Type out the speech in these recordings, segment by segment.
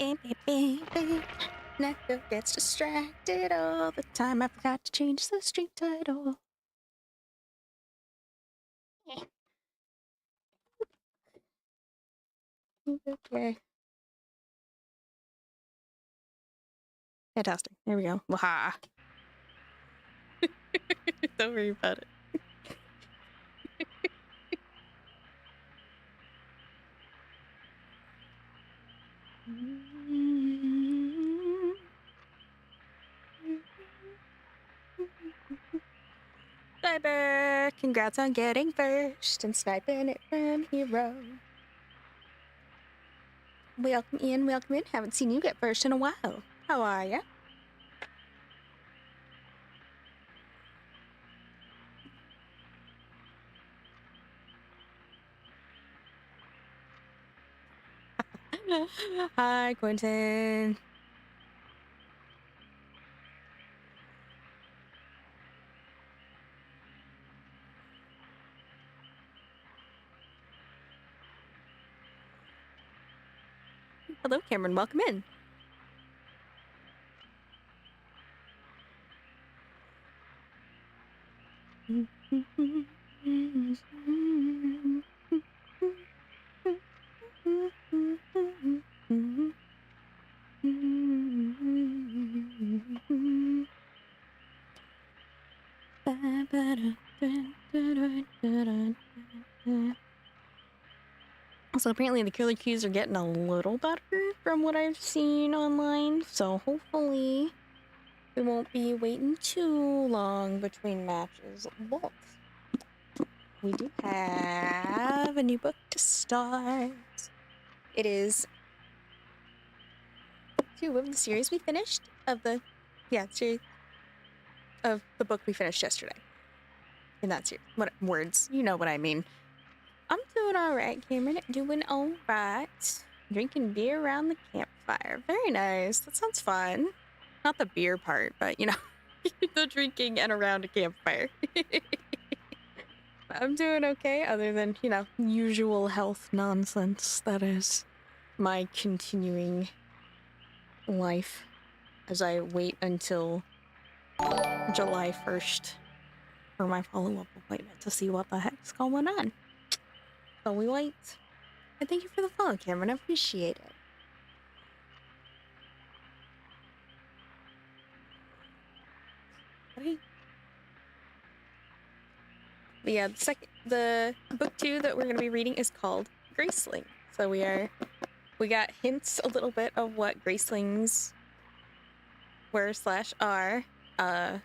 Neko gets distracted all the time. I forgot to change the stream title. Okay. Fantastic. There we go. Waha. Don't worry about it. Cyber! Congrats on getting first and sniping it from hero. Welcome in, welcome in. Haven't seen you get first in a while. How are ya? Hi, Quentin. Hello, Cameron. Welcome in. So apparently the killer cues are getting a little better from what I've seen online, so hopefully we won't be waiting too long between matches. But we do have a new book to start. It is book 2 of the series we finished, series of the book we finished yesterday. In that series. What words? You know what I mean. I'm doing alright, Cameron. Doing alright. Drinking beer around the campfire. Very nice. That sounds fun. Not the beer part, but you know, the drinking and around a campfire. I'm doing okay, other than, you know, usual health nonsense that is my continuing life as I wait until July 1st for my follow-up appointment to see what the heck's going on. So we wait. And thank you for the follow, Cameron. I appreciate it. Okay. But yeah, the book 2 that we're going to be reading is called Graceling. So we got hints a little bit of what Gracelings were / are in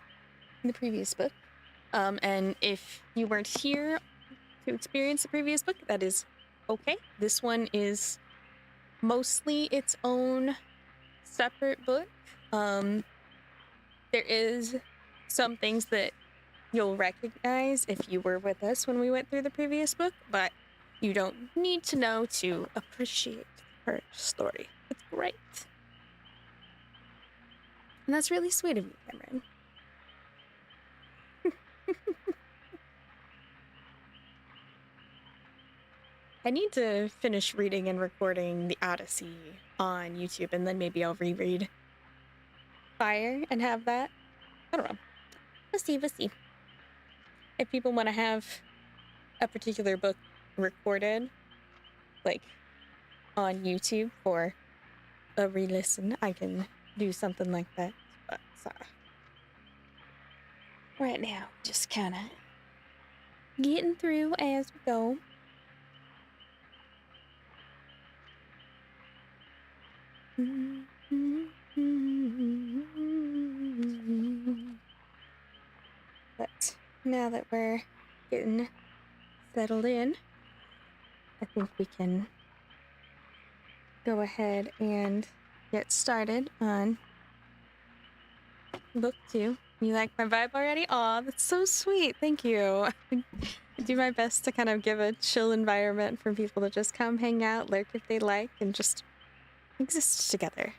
the previous book. And if you weren't here to experience the previous book, that is okay. This one is mostly its own separate book. There is some things that you'll recognize if you were with us when we went through the previous book, but you don't need to know to appreciate her story. It's great. And that's really sweet of you, Cameron. I need to finish reading and recording the Odyssey on YouTube, and then maybe I'll reread Fire and have that. I don't know. We'll see. If people want to have a particular book recorded, like, on YouTube for a re-listen, I can do something like that. But, right now, just kind of getting through as we go. But now that we're getting settled in, I think we can go ahead and get started on book 2. You like my vibe already? Aw, that's so sweet. Thank you. I do my best to kind of give a chill environment for people to just come hang out, lurk if they like, and just exist together.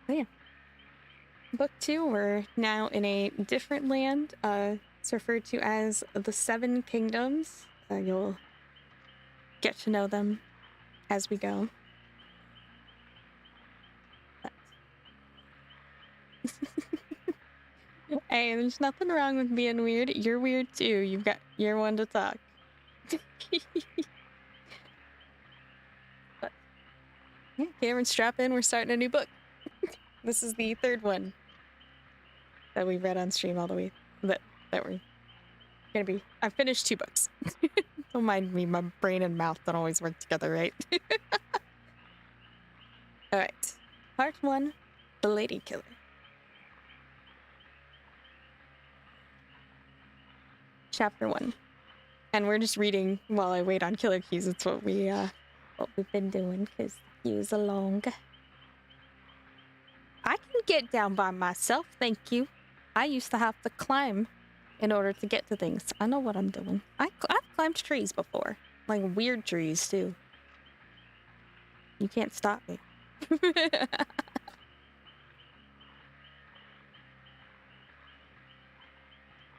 Oh yeah. Book 2, we're now in a different land. It's referred to as the 7 Kingdoms. You'll get to know them as we go. Hey, there's nothing wrong with being weird. You're weird too. You're one to talk. But, yeah, Cameron, strap in. We're starting a new book. This is the third one that we've read on stream all the way. That we're gonna be. I've finished 2 books. Don't mind me. My brain and mouth don't always work together, right? All right. Part 1: The Lady Killer. Chapter 1. And we're just reading while I wait on killer keys. It's what we've been doing, because the queue's long. I can get down by myself, thank you. I used to have to climb in order to get to things. I know what I'm doing. I've climbed trees before. Like weird trees, too. You can't stop me.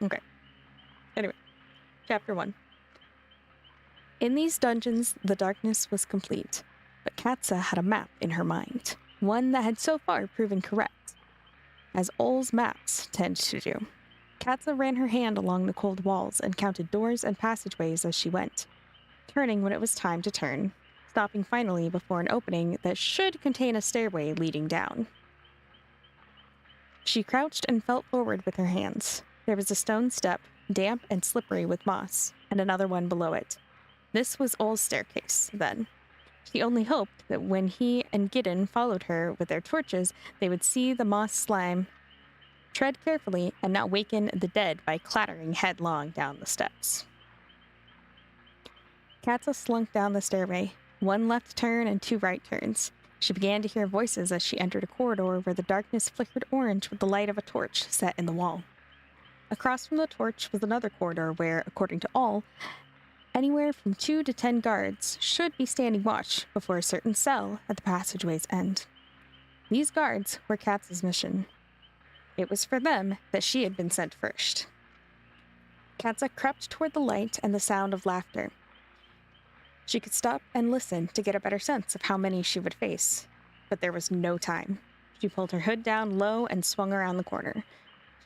Okay. Anyway, Chapter 1. In these dungeons, the darkness was complete, but Katza had a map in her mind, one that had so far proven correct, as Ol's maps tend to do. Katza ran her hand along the cold walls and counted doors and passageways as she went, turning when it was time to turn, stopping finally before an opening that should contain a stairway leading down. She crouched and felt forward with her hands. There was a stone step, damp and slippery with moss, and another one below it. This was Ol's staircase, then. She only hoped that when he and Gideon followed her with their torches, they would see the moss slime, tread carefully, and not waken the dead by clattering headlong down the steps. Katza slunk down the stairway, 1 left turn and 2 right turns. She began to hear voices as she entered a corridor where the darkness flickered orange with the light of a torch set in the wall. Across from the torch was another corridor where, according to all, anywhere from 2 to 10 guards should be standing watch before a certain cell at the passageway's end. These guards were Katza's mission. It was for them that she had been sent first. Katza crept toward the light and the sound of laughter. She could stop and listen to get a better sense of how many she would face, but there was no time. She pulled her hood down low and swung around the corner.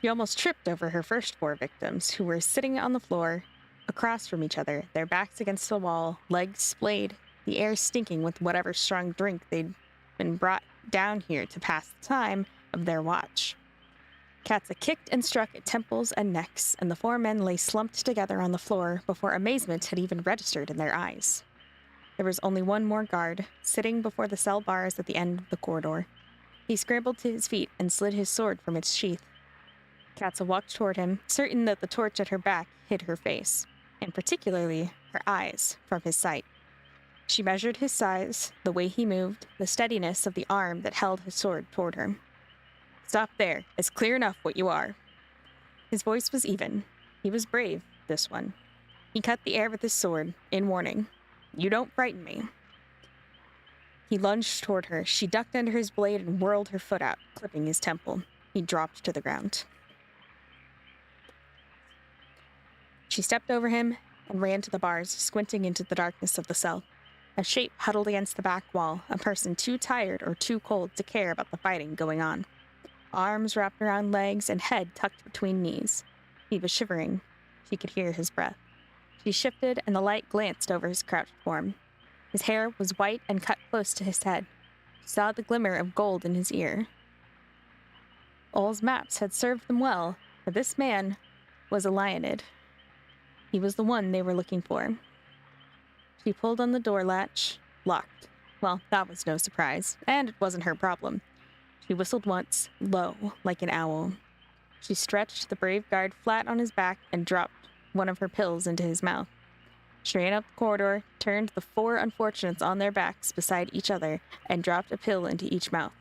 She almost tripped over her first 4 victims, who were sitting on the floor across from each other, their backs against the wall, legs splayed, the air stinking with whatever strong drink they'd been brought down here to pass the time of their watch. Katza kicked and struck at temples and necks, and the 4 men lay slumped together on the floor before amazement had even registered in their eyes. There was only 1 more guard, sitting before the cell bars at the end of the corridor. He scrambled to his feet and slid his sword from its sheath. Katza walked toward him, certain that the torch at her back hid her face, and particularly her eyes, from his sight. She measured his size, the way he moved, the steadiness of the arm that held his sword toward her. "Stop there. It's clear enough what you are." His voice was even. He was brave, this one. He cut the air with his sword, in warning. "You don't frighten me." He lunged toward her. She ducked under his blade and whirled her foot out, clipping his temple. He dropped to the ground. She stepped over him and ran to the bars, squinting into the darkness of the cell. A shape huddled against the back wall, a person too tired or too cold to care about the fighting going on. Arms wrapped around legs and head tucked between knees. He was shivering. She could hear his breath. She shifted, and the light glanced over his crouched form. His hair was white and cut close to his head. She saw the glimmer of gold in his ear. Ol's maps had served them well, for this man was a Lionid. He was the one they were looking for. She pulled on the door latch, locked. Well, that was no surprise, and it wasn't her problem. She whistled once, low, like an owl. She stretched the brave guard flat on his back and dropped one of her pills into his mouth. She ran up the corridor, turned the 4 unfortunates on their backs beside each other, and dropped a pill into each mouth.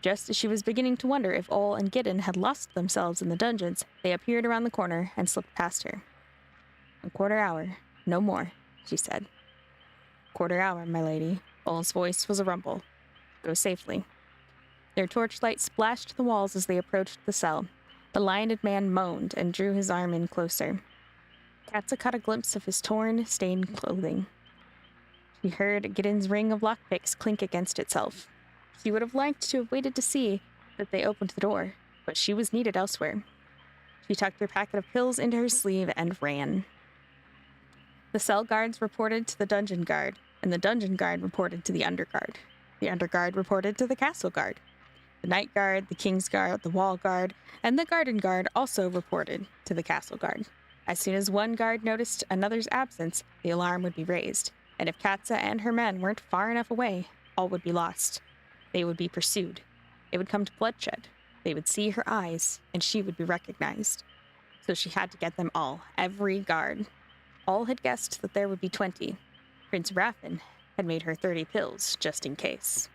Just as she was beginning to wonder if Ol and Gideon had lost themselves in the dungeons, they appeared around the corner and slipped past her. "A quarter hour, no more," she said. "Quarter hour, my lady." Ol's voice was a rumble. "Go safely." Their torchlight splashed the walls as they approached the cell. The Lionid man moaned and drew his arm in closer. Katza caught a glimpse of his torn, stained clothing. She heard Gideon's ring of lockpicks clink against itself. She would have liked to have waited to see that they opened the door, but she was needed elsewhere. She tucked her packet of pills into her sleeve and ran. The cell guards reported to the dungeon guard, and the dungeon guard reported to the underguard. The underguard reported to the castle guard. The night guard, the king's guard, the wall guard, and the garden guard also reported to the castle guard. As soon as one guard noticed another's absence, the alarm would be raised, and if Katza and her men weren't far enough away, all would be lost. They would be pursued. It would come to bloodshed. They would see her eyes, and she would be recognized. So she had to get them all, every guard. All had guessed that there would be 20. Prince Raffin had made her 30 pills, just in case.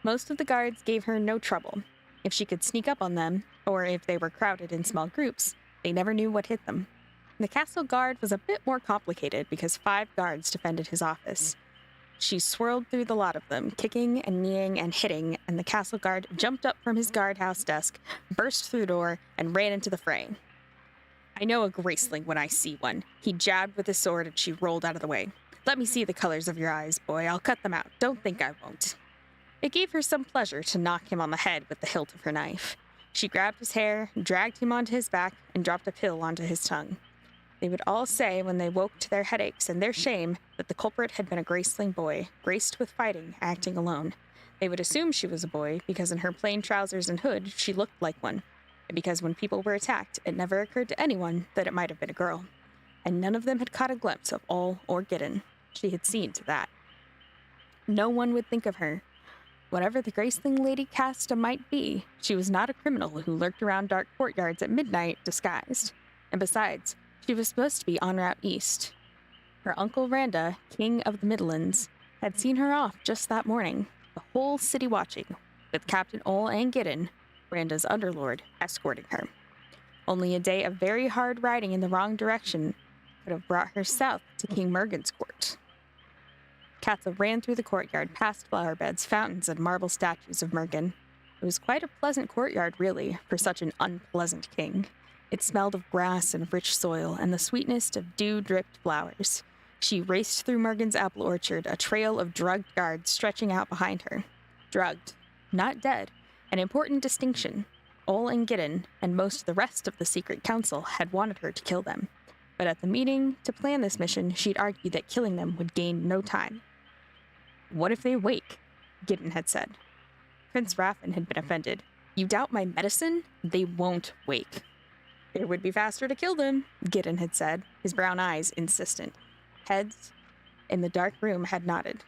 Most of the guards gave her no trouble. If she could sneak up on them, or if they were crowded in small groups, they never knew what hit them. The castle guard was a bit more complicated because 5 guards defended his office. She swirled through the lot of them, kicking and kneeing and hitting, and the castle guard jumped up from his guardhouse desk, burst through the door, and ran into the fray. I know a Graceling when I see one. He jabbed with his sword and she rolled out of the way. Let me see the colors of your eyes, boy. I'll cut them out. Don't think I won't. It gave her some pleasure to knock him on the head with the hilt of her knife. She grabbed his hair, dragged him onto his back, and dropped a pill onto his tongue. They would all say when they woke to their headaches and their shame that the culprit had been a Graceling boy, graced with fighting, acting alone. They would assume she was a boy because in her plain trousers and hood she looked like one, and because when people were attacked it never occurred to anyone that it might have been a girl. And none of them had caught a glimpse of Ol or Gideon. She had seen to that. No one would think of her. Whatever the Graceling Lady Casta might be, she was not a criminal who lurked around dark courtyards at midnight disguised. And besides, she was supposed to be en route east. Her uncle Randa, king of the Midlands, had seen her off just that morning, the whole city watching, with Captain Ol and Gideon, Randa's underlord, escorting her. Only a day of very hard riding in the wrong direction could have brought her south to King Mergan's court. Katza ran through the courtyard, past flower beds, fountains, and marble statues of Mergan. It was quite a pleasant courtyard, really, for such an unpleasant king. It smelled of grass and rich soil, and the sweetness of dew-dripped flowers. She raced through Mergan's apple orchard, a trail of drugged guards stretching out behind her. Drugged, not dead, an important distinction. Ol and Gideon, and most of the rest of the secret council, had wanted her to kill them. But at the meeting, to plan this mission, she'd argued that killing them would gain no time. What if they wake? Gideon had said. Prince Raffin had been offended. You doubt my medicine? They won't wake. It would be faster to kill them, Gideon had said, his brown eyes insistent. Heads in the dark room had nodded.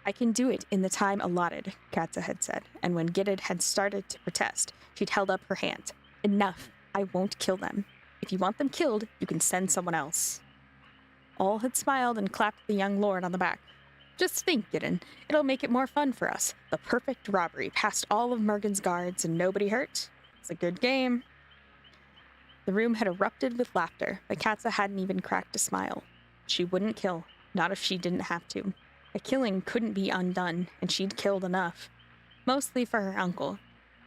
I can do it in the time allotted, Katza had said, and when Gideon had started to protest, she'd held up her hand. Enough. I won't kill them. If you want them killed, you can send someone else. All had smiled and clapped the young lord on the back. Just think, Gideon. It'll make it more fun for us. The perfect robbery past all of Mergan's guards and nobody hurt. It's a good game. The room had erupted with laughter, but Katza hadn't even cracked a smile. She wouldn't kill, not if she didn't have to. A killing couldn't be undone, and she'd killed enough. Mostly for her uncle.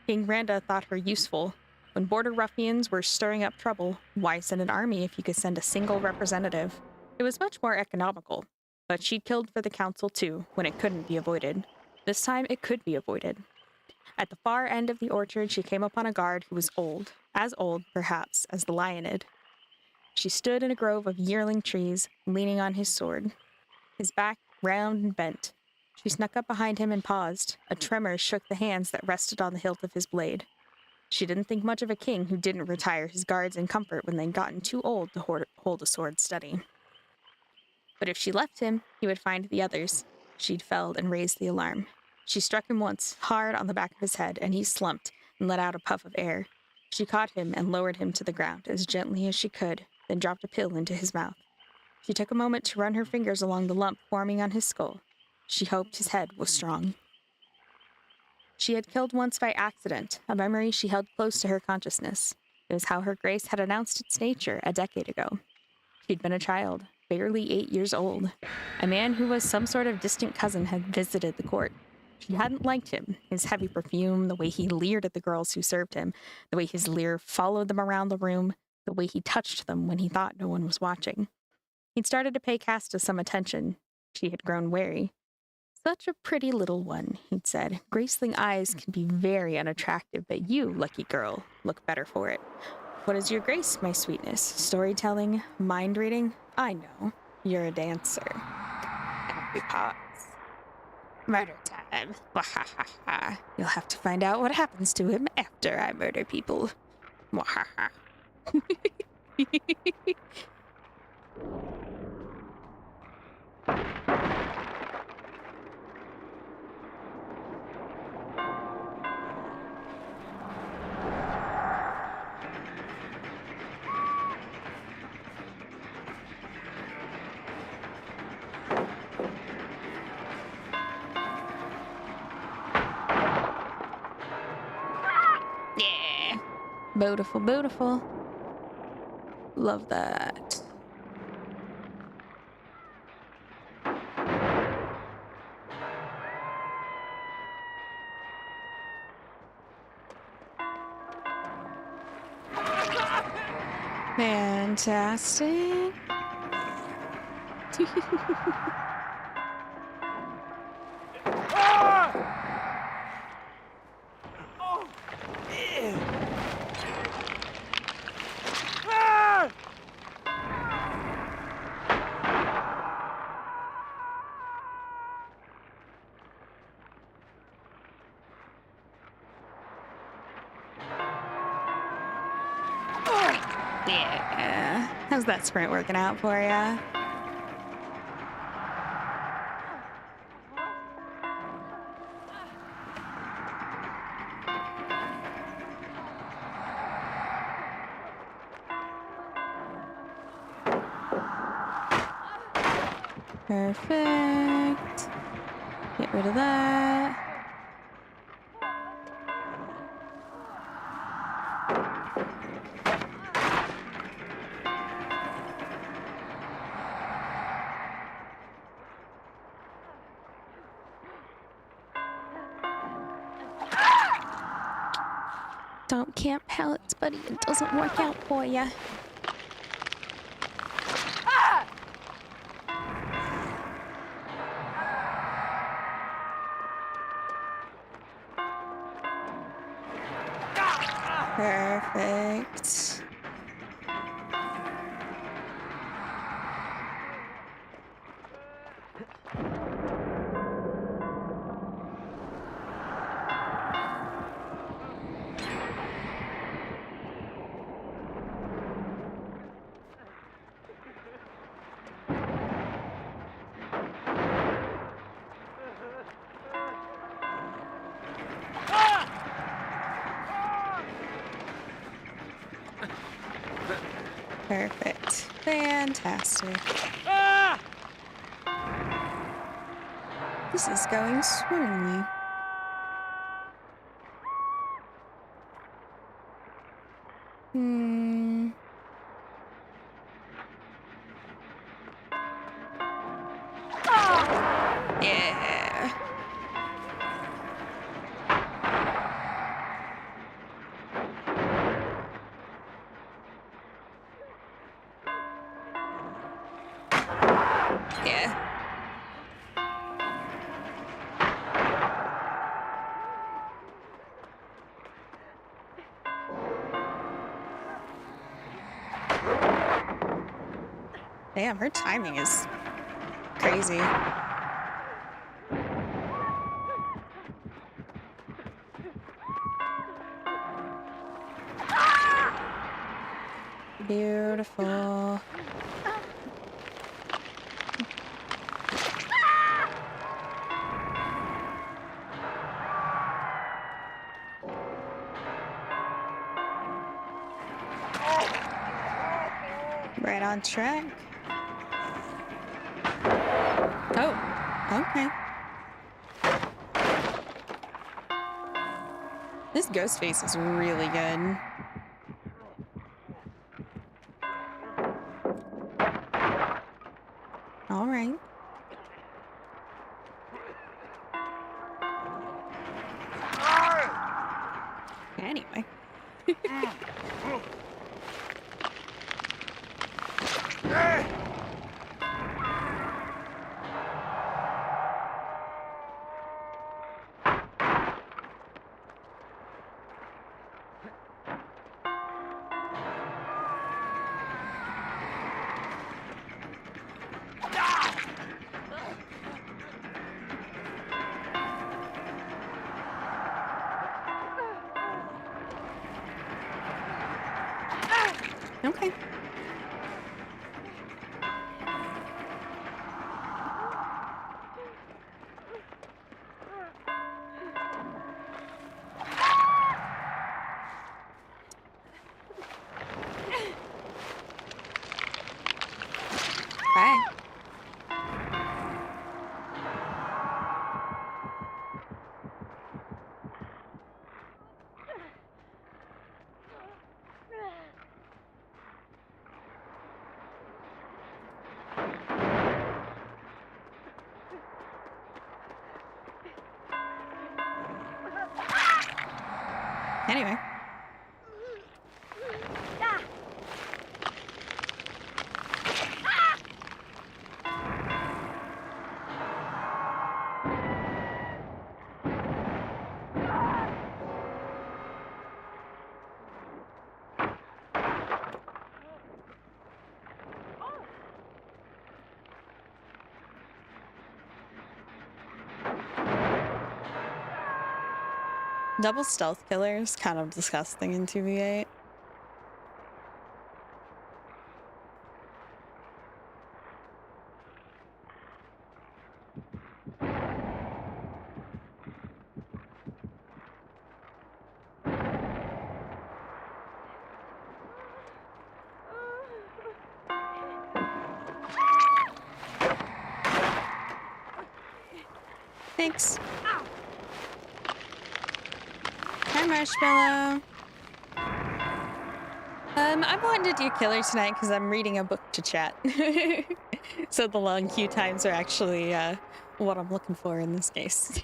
King Randa thought her useful. When border ruffians were stirring up trouble, why send an army if you could send a single representative? It was much more economical. But she'd killed for the council too, when it couldn't be avoided. This time it could be avoided. At the far end of the orchard, she came upon a guard who was old, as old, perhaps, as the Lionid. She stood in a grove of yearling trees, leaning on his sword, his back round and bent. She snuck up behind him and paused. A tremor shook the hands that rested on the hilt of his blade. She didn't think much of a king who didn't retire his guards in comfort when they'd gotten too old to hold a sword steady. But if she left him, he would find the others. She'd felled and raised the alarm. She struck him once, hard on the back of his head, and he slumped and let out a puff of air. She caught him and lowered him to the ground as gently as she could, then dropped a pill into his mouth. She took a moment to run her fingers along the lump forming on his skull. She hoped his head was strong. She had killed once by accident, a memory she held close to her consciousness. It was how her grace had announced its nature a decade ago. She'd been a child, barely 8 years old. A man who was some sort of distant cousin had visited the court. She hadn't liked him, his heavy perfume, the way he leered at the girls who served him, the way his leer followed them around the room, the way he touched them when he thought no one was watching. He'd started to pay Casta some attention. She had grown wary. Such a pretty little one, he'd said. Graceling eyes can be very unattractive, but you, lucky girl, look better for it. What is your grace, my sweetness? Storytelling? Mind reading? I know. You're a dancer. Happy pause. Murder time. You'll have to find out what happens to him after I murder people. Yeah. Beautiful, beautiful. Love that. Fantastic. Yeah. How's that sprint working out for ya? Perfect. Get rid of that. Don't camp pellets, buddy. It doesn't work out for ya. Perfect. Perfect. Fantastic. This is going swimmingly. Yeah. Yeah. Damn, her timing is crazy. Beautiful. Right on track. Oh, okay. This ghost face is really good. All right. Anyway. Okay. Bye. Anyway. Double stealth killer is kind of disgusting in 2v8. Thanks. Hi, Marshmallow. I wanted to do killer tonight because I'm reading a book to chat. So the long queue times are actually what I'm looking for in this case.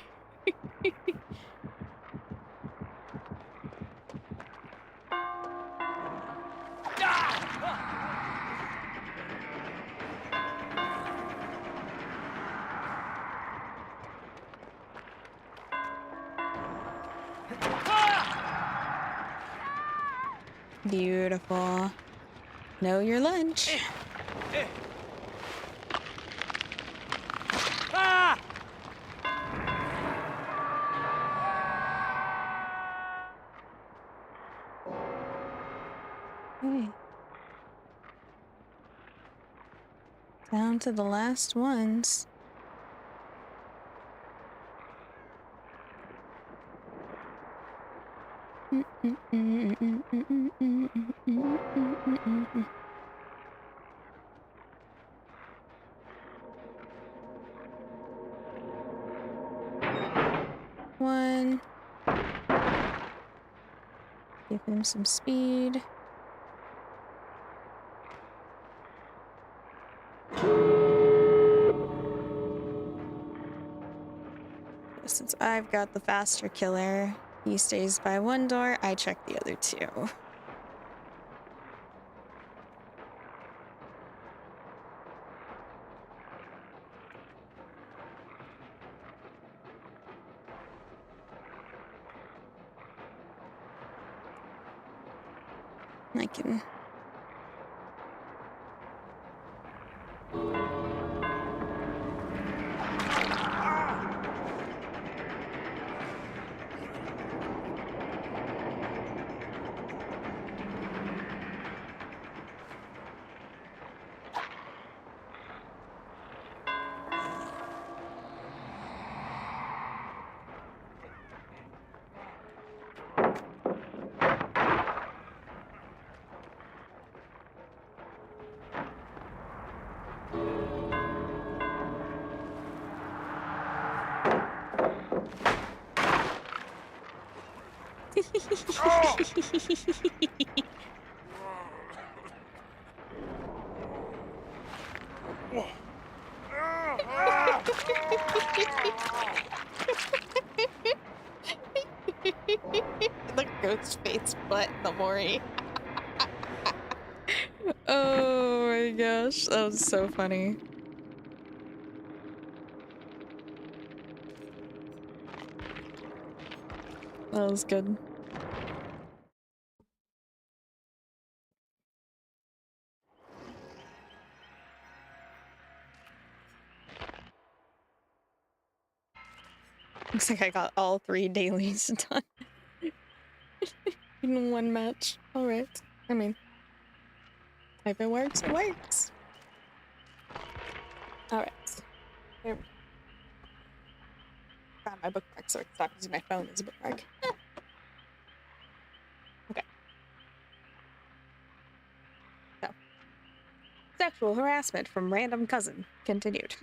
Beautiful. Know your lunch. Okay. Down to the last ones. One. Give him some speed. Since I've got the faster killer, he stays by one door, I check the other two. I can... The ghost face butt in the Mori. Oh my gosh, that was so funny. That was good. Looks like I got all 3 dailies done in one match. Alright. I mean, If it works, it works. Alright. There we go. Found my bookmark so I can stop using my phone as a bookmark. Okay. So, sexual harassment from random cousin continued.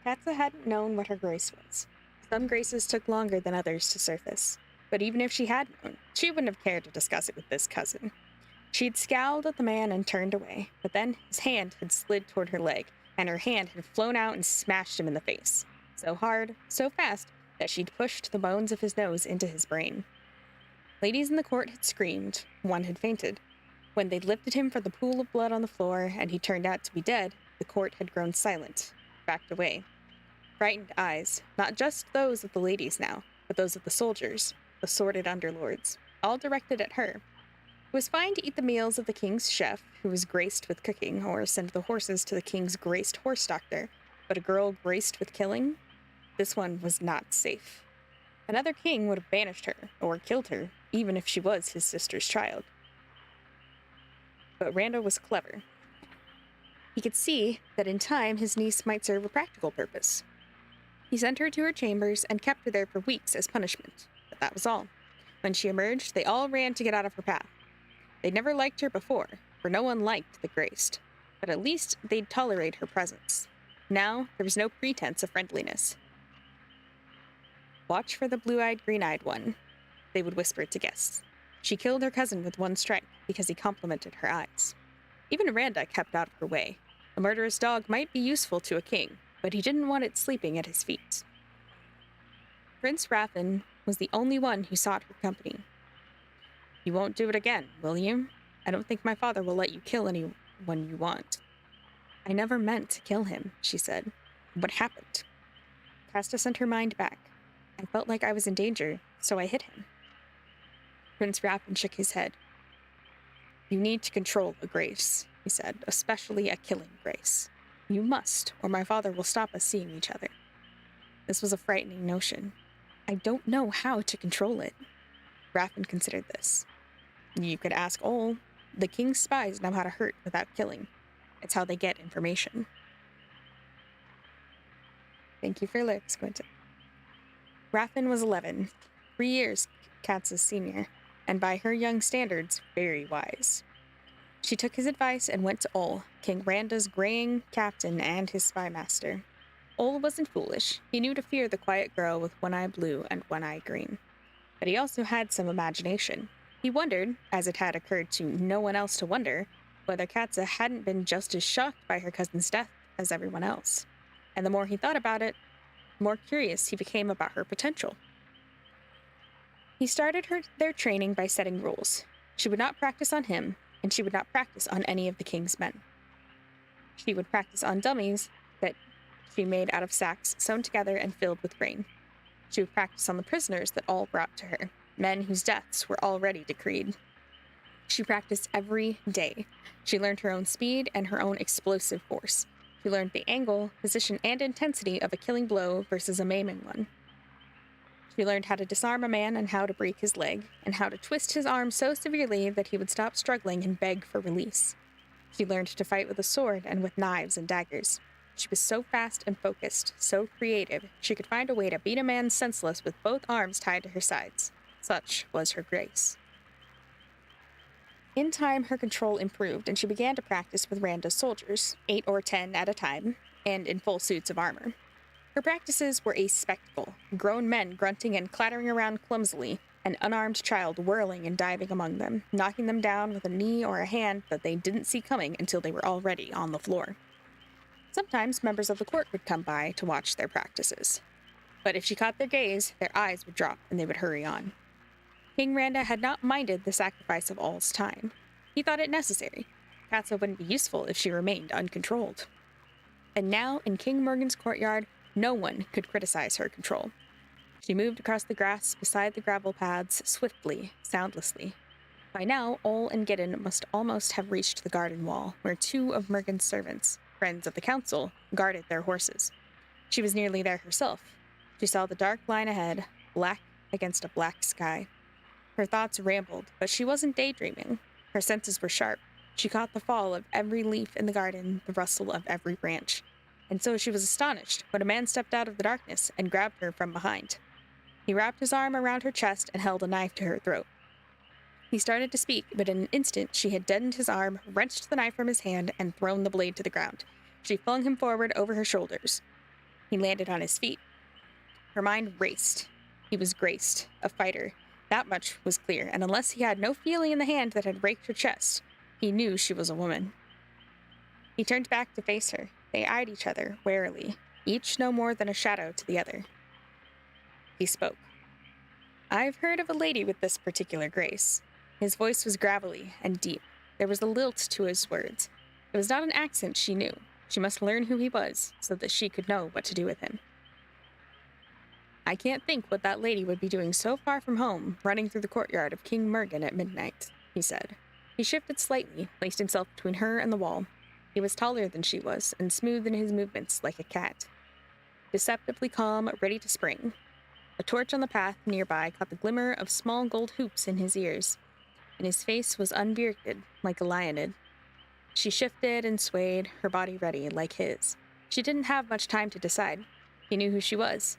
Katza hadn't known what her grace was. Some graces took longer than others to surface. But even if she had known, she wouldn't have cared to discuss it with this cousin. She'd scowled at the man and turned away, but then his hand had slid toward her leg, and her hand had flown out and smashed him in the face. So hard, so fast, that she'd pushed the bones of his nose into his brain. Ladies in the court had screamed, one had fainted. When they'd lifted him from the pool of blood on the floor, and he turned out to be dead, the court had grown silent, backed away. Frightened eyes, not just those of the ladies now, but those of the soldiers, the sordid underlords, all directed at her. It was fine to eat the meals of the king's chef, who was graced with cooking, or send the horses to the king's graced horse doctor, but a girl graced with killing? This one was not safe. Another king would have banished her, or killed her, even if she was his sister's child. But Randa was clever. He could see that in time his niece might serve a practical purpose. He sent her to her chambers and kept her there for weeks as punishment, but that was all. When she emerged, they all ran to get out of her path. They'd never liked her before, for no one liked the graced, but at least they'd tolerate her presence. Now, there was no pretense of friendliness. "Watch for the blue-eyed, green-eyed one," they would whisper to guests. She killed her cousin with one strike because he complimented her eyes. Even Randa kept out of her way. A murderous dog might be useful to a king, but he didn't want it sleeping at his feet. Prince Rathan was the only one who sought her company. "You won't do it again, will you? I don't think my father will let you kill anyone you want." "I never meant to kill him," she said. "What happened?" Casta sent her mind back. "I felt like I was in danger, so I hit him." Prince Rathan shook his head. "You need to control a grace," he said, "especially a killing grace. You must, or my father will stop us seeing each other." This was a frightening notion. "I don't know how to control it." Rathan considered this. "You could ask Ol. The king's spies know how to hurt without killing. It's how they get information." Thank you for lyrics, Quentin. Rathan was 11, 3 years Katza's senior, and by her young standards, very wise. She took his advice and went to Ol, King Randa's graying captain and his spy master. Ol wasn't foolish. He knew to fear the quiet girl with one eye blue and one eye green. But he also had some imagination. He wondered, as it had occurred to no one else to wonder, whether Katza hadn't been just as shocked by her cousin's death as everyone else. And the more he thought about it, the more curious he became about her potential. He started their training by setting rules. She would not practice on him, and she would not practice on any of the king's men. She would practice on dummies that she made out of sacks sewn together and filled with grain. She would practice on the prisoners that all brought to her, men whose deaths were already decreed. She practiced every day. She learned her own speed and her own explosive force. She learned the angle, position, and intensity of a killing blow versus a maiming one. She learned how to disarm a man and how to break his leg, and how to twist his arm so severely that he would stop struggling and beg for release. She learned to fight with a sword and with knives and daggers. She was so fast and focused, so creative, she could find a way to beat a man senseless with both arms tied to her sides. Such was her grace. In time, her control improved, and she began to practice with Randa's soldiers, 8 or 10 at a time, and in full suits of armor. Her practices were a spectacle, grown men grunting and clattering around clumsily, an unarmed child whirling and diving among them, knocking them down with a knee or a hand that they didn't see coming until they were already on the floor. Sometimes members of the court would come by to watch their practices. But if she caught their gaze, their eyes would drop and they would hurry on. King Randa had not minded the sacrifice of All's time. He thought it necessary. Katza wouldn't be useful if she remained uncontrolled. And now, in King Morgan's courtyard, no one could criticize her control. She moved across the grass beside the gravel paths, swiftly, soundlessly. By now, Ol and Gideon must almost have reached the garden wall, where 2 of Morgan's servants, friends of the council, guarded their horses. She was nearly there herself. She saw the dark line ahead, black against a black sky. Her thoughts rambled, but she wasn't daydreaming. Her senses were sharp. She caught the fall of every leaf in the garden, the rustle of every branch. And so she was astonished when a man stepped out of the darkness and grabbed her from behind. He wrapped his arm around her chest and held a knife to her throat. He started to speak, but in an instant she had deadened his arm, wrenched the knife from his hand, and thrown the blade to the ground. She flung him forward over her shoulders. He landed on his feet. Her mind raced. He was graced, a fighter. That much was clear, and unless he had no feeling in the hand that had raked her chest, he knew she was a woman. He turned back to face her. They eyed each other warily, each no more than a shadow to the other. He spoke. "I've heard of a lady with this particular grace." His voice was gravelly and deep. There was a lilt to his words. It was not an accent she knew. She must learn who he was, so that she could know what to do with him. "I can't think what that lady would be doing so far from home, running through the courtyard of King Mergen at midnight," he said. He shifted slightly, placed himself between her and the wall. He was taller than she was, and smooth in his movements like a cat. Deceptively calm, ready to spring. A torch on the path nearby caught the glimmer of small gold hoops in his ears, and his face was unbearded, like a lionid. She shifted and swayed, her body ready, like his. She didn't have much time to decide. He knew who she was.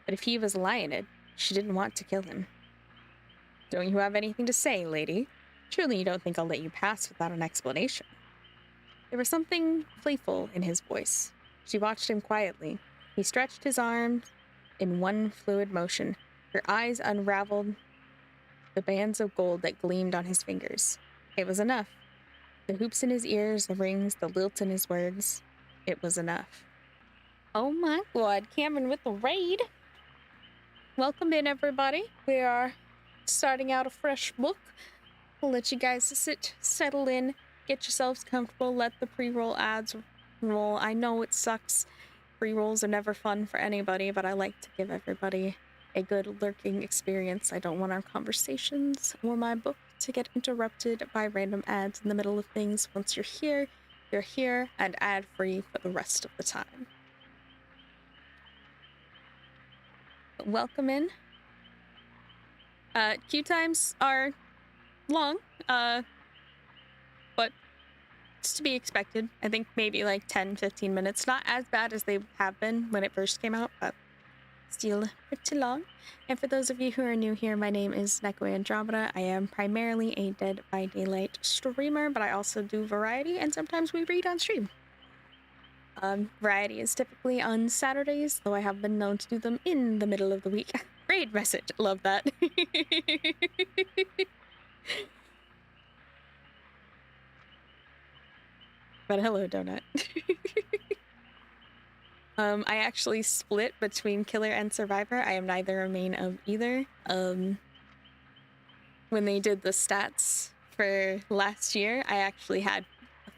But if he was a lionid, she didn't want to kill him. "Don't you have anything to say, lady? Surely you don't think I'll let you pass without an explanation." There was something playful in his voice. She watched him quietly. He stretched his arms in one fluid motion. Her eyes unraveled the bands of gold that gleamed on his fingers. It was enough. The hoops in his ears, the rings, the lilt in his words. It was enough. Oh my god, Cameron with the raid! Welcome in, everybody. We are starting out a fresh book. We'll let you guys settle in, get yourselves comfortable, let the pre-roll ads roll. I know it sucks. Pre-rolls are never fun for anybody, but I like to give everybody a good lurking experience. I don't want our conversations or my book to get interrupted by random ads in the middle of things. Once you're here and ad-free for the rest of the time. Welcome in. Queue times are long, but it's to be expected. I think maybe like 10-15 minutes. Not as bad as they have been when it first came out, but still pretty long. And for those of you who are new here, my name is Neko Andromeda. I am primarily a Dead by Daylight streamer, but I also do variety, and sometimes we read on stream. Variety is typically on Saturdays, though I have been known to do them in the middle of the week. Raid message, love that. But hello, Donut. I actually split between Killer and Survivor. I am neither a main of either. When they did the stats for last year, I actually had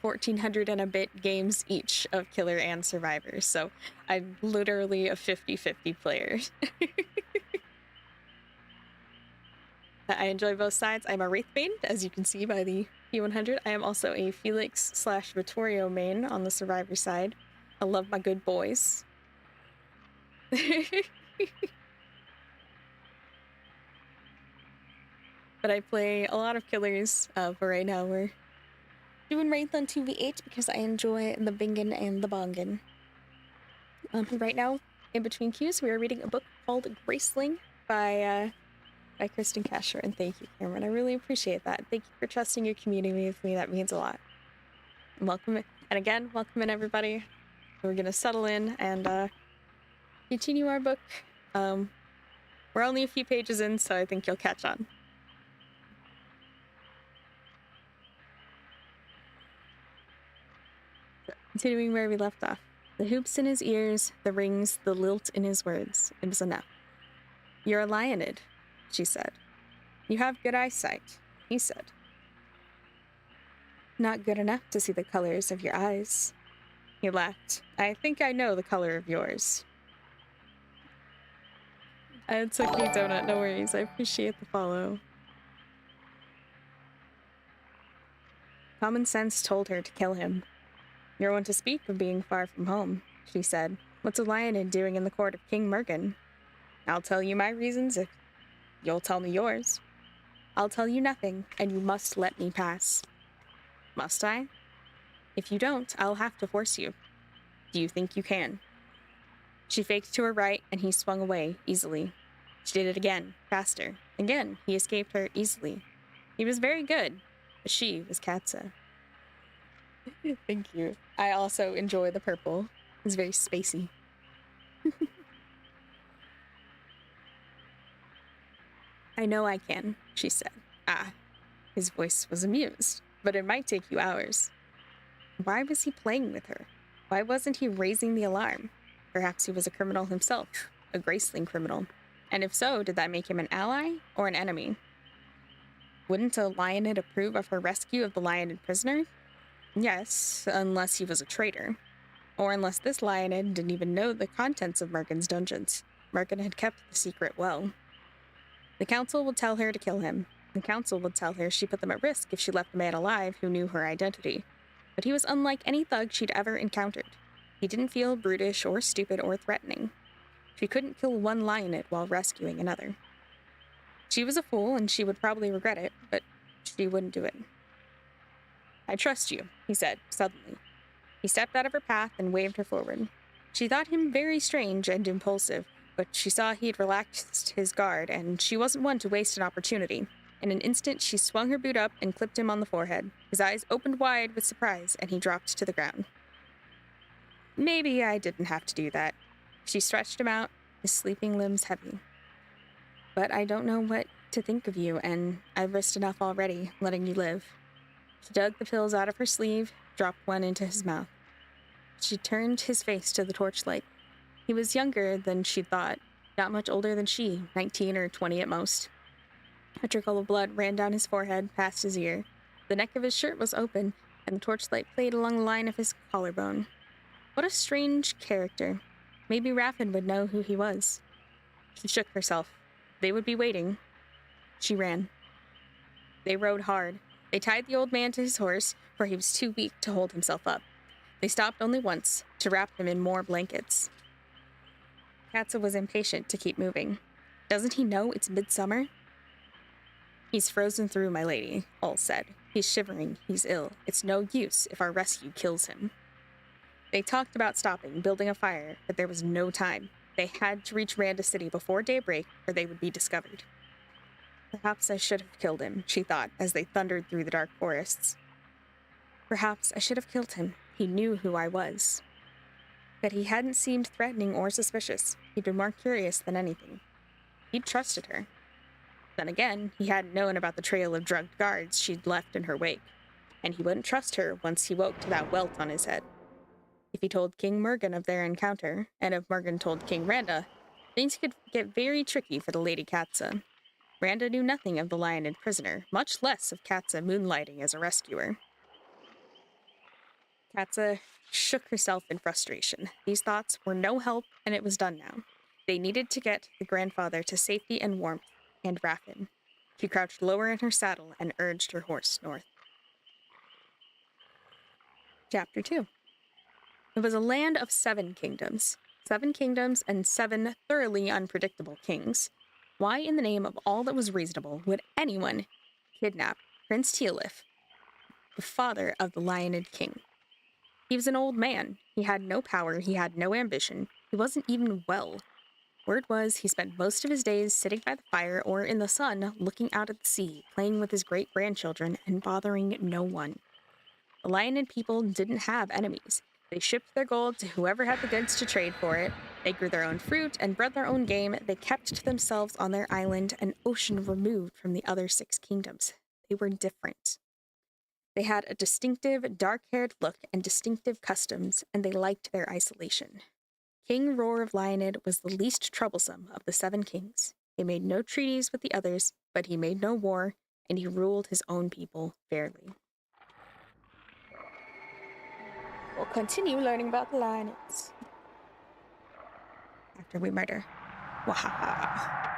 1,400 and a bit games each of Killer and Survivor, so I'm literally a 50-50 player. I enjoy both sides. I'm a Wraith main, as you can see by the P100. I am also a Felix / Vittorio main on the Survivor side. I love my good boys. But I play a lot of killers, but right now we're doing Wraith on 2v8 because I enjoy the bingin' and the bongin'. Right now, in between queues, we are reading a book called Graceling by Kristen Kasher, and thank you, Cameron. I really appreciate that. Thank you for trusting your community with me. That means a lot. Welcome in. And again, welcome in, everybody. We're gonna settle in and continue our book. We're only a few pages in, so I think you'll catch on. Continuing where we left off. The hoops in his ears, the rings, the lilt in his words. It was enough. "You're a lionid," she said. "You have good eyesight," he said. "Not good enough to see the colors of your eyes." He laughed. "I think I know the color of yours." It's okay, Donut, no worries. I appreciate the follow. Common sense told her to kill him. "You're one to speak of being far from home," she said. "What's a lionid doing in the court of King Mergen?" "I'll tell you my reasons if you'll tell me yours." "I'll tell you nothing, and you must let me pass." Must I? If you don't, I'll have to force you. Do you think you can? She faked to her right, and he swung away, easily. She did it again, faster. Again, he escaped her easily. He was very good, but she was Katza. Thank you. I also enjoy the purple. It's very spacey. I know I can, she said. Ah. His voice was amused, but it might take you hours. Why was he playing with her? Why wasn't he raising the alarm? Perhaps he was a criminal himself, a Graceling criminal. And if so, did that make him an ally or an enemy? Wouldn't a Lionid approve of her rescue of the Lionid prisoner? Yes, unless he was a traitor. Or unless this Lionid didn't even know the contents of Merkin's dungeons. Merkin had kept the secret well. The council would tell her to kill him. The council would tell her she put them at risk if she left the man alive who knew her identity. But he was unlike any thug she'd ever encountered. He didn't feel brutish or stupid or threatening. She couldn't kill one Lionid while rescuing another. She was a fool, and she would probably regret it, but she wouldn't do it. I trust you, he said, suddenly. He stepped out of her path and waved her forward. She thought him very strange and impulsive, but she saw he'd relaxed his guard, and she wasn't one to waste an opportunity. In an instant, she swung her boot up and clipped him on the forehead. His eyes opened wide with surprise, and he dropped to the ground. Maybe I didn't have to do that. She stretched him out, his sleeping limbs heavy. But I don't know what to think of you, and I've risked enough already, letting you live. She dug the pills out of her sleeve, dropped one into his mouth. She turned his face to the torchlight. He was younger than she'd thought, not much older than she, 19 or 20 at most. A trickle of blood ran down his forehead, past his ear. The neck of his shirt was open, and the torchlight played along the line of his collarbone. What a strange character. Maybe Raffin would know who he was. She shook herself. They would be waiting. She ran. They rode hard. They tied the old man to his horse, for he was too weak to hold himself up. They stopped only once, to wrap him in more blankets. Katza was impatient to keep moving. Doesn't he know it's midsummer? He's frozen through, my lady, Hull said. He's shivering, he's ill. It's no use if our rescue kills him. They talked about stopping, building a fire, but there was no time. They had to reach Randa City before daybreak, or they would be discovered. Perhaps I should have killed him, she thought, as they thundered through the dark forests. Perhaps I should have killed him. He knew who I was. But he hadn't seemed threatening or suspicious. He'd been more curious than anything. He'd trusted her. Then again, he hadn't known about the trail of drugged guards she'd left in her wake, and he wouldn't trust her once he woke to that welt on his head. If he told King Mergen of their encounter, and if Mergen told King Randa, things could get very tricky for the Lady Katza. Randa knew nothing of the Lionid prisoner, much less of Katza moonlighting as a rescuer. Katza shook herself in frustration. These thoughts were no help, and it was done now. They needed to get the grandfather to safety and warmth, and Raffin. She crouched lower in her saddle and urged her horse north. Chapter 2. It was a land of 7 kingdoms. 7 kingdoms and 7 thoroughly unpredictable kings. Why in the name of all that was reasonable would anyone kidnap Prince Tealif, the father of the Lionid king? He was an old man. He had no power. He had no ambition. He wasn't even well. Word was he spent most of his days sitting by the fire or in the sun, looking out at the sea, playing with his great-grandchildren, and bothering no one. The Lionid people didn't have enemies. They shipped their gold to whoever had the goods to trade for it. They grew their own fruit and bred their own game. They kept to themselves on their island, an ocean removed from the other 6 kingdoms. They were different. They had a distinctive, dark-haired look and distinctive customs, and they liked their isolation. King Roar of Lionid was the least troublesome of the 7 kings. He made no treaties with the others, but he made no war, and he ruled his own people fairly. We'll continue learning about the Lionids after we murder. Wahaha.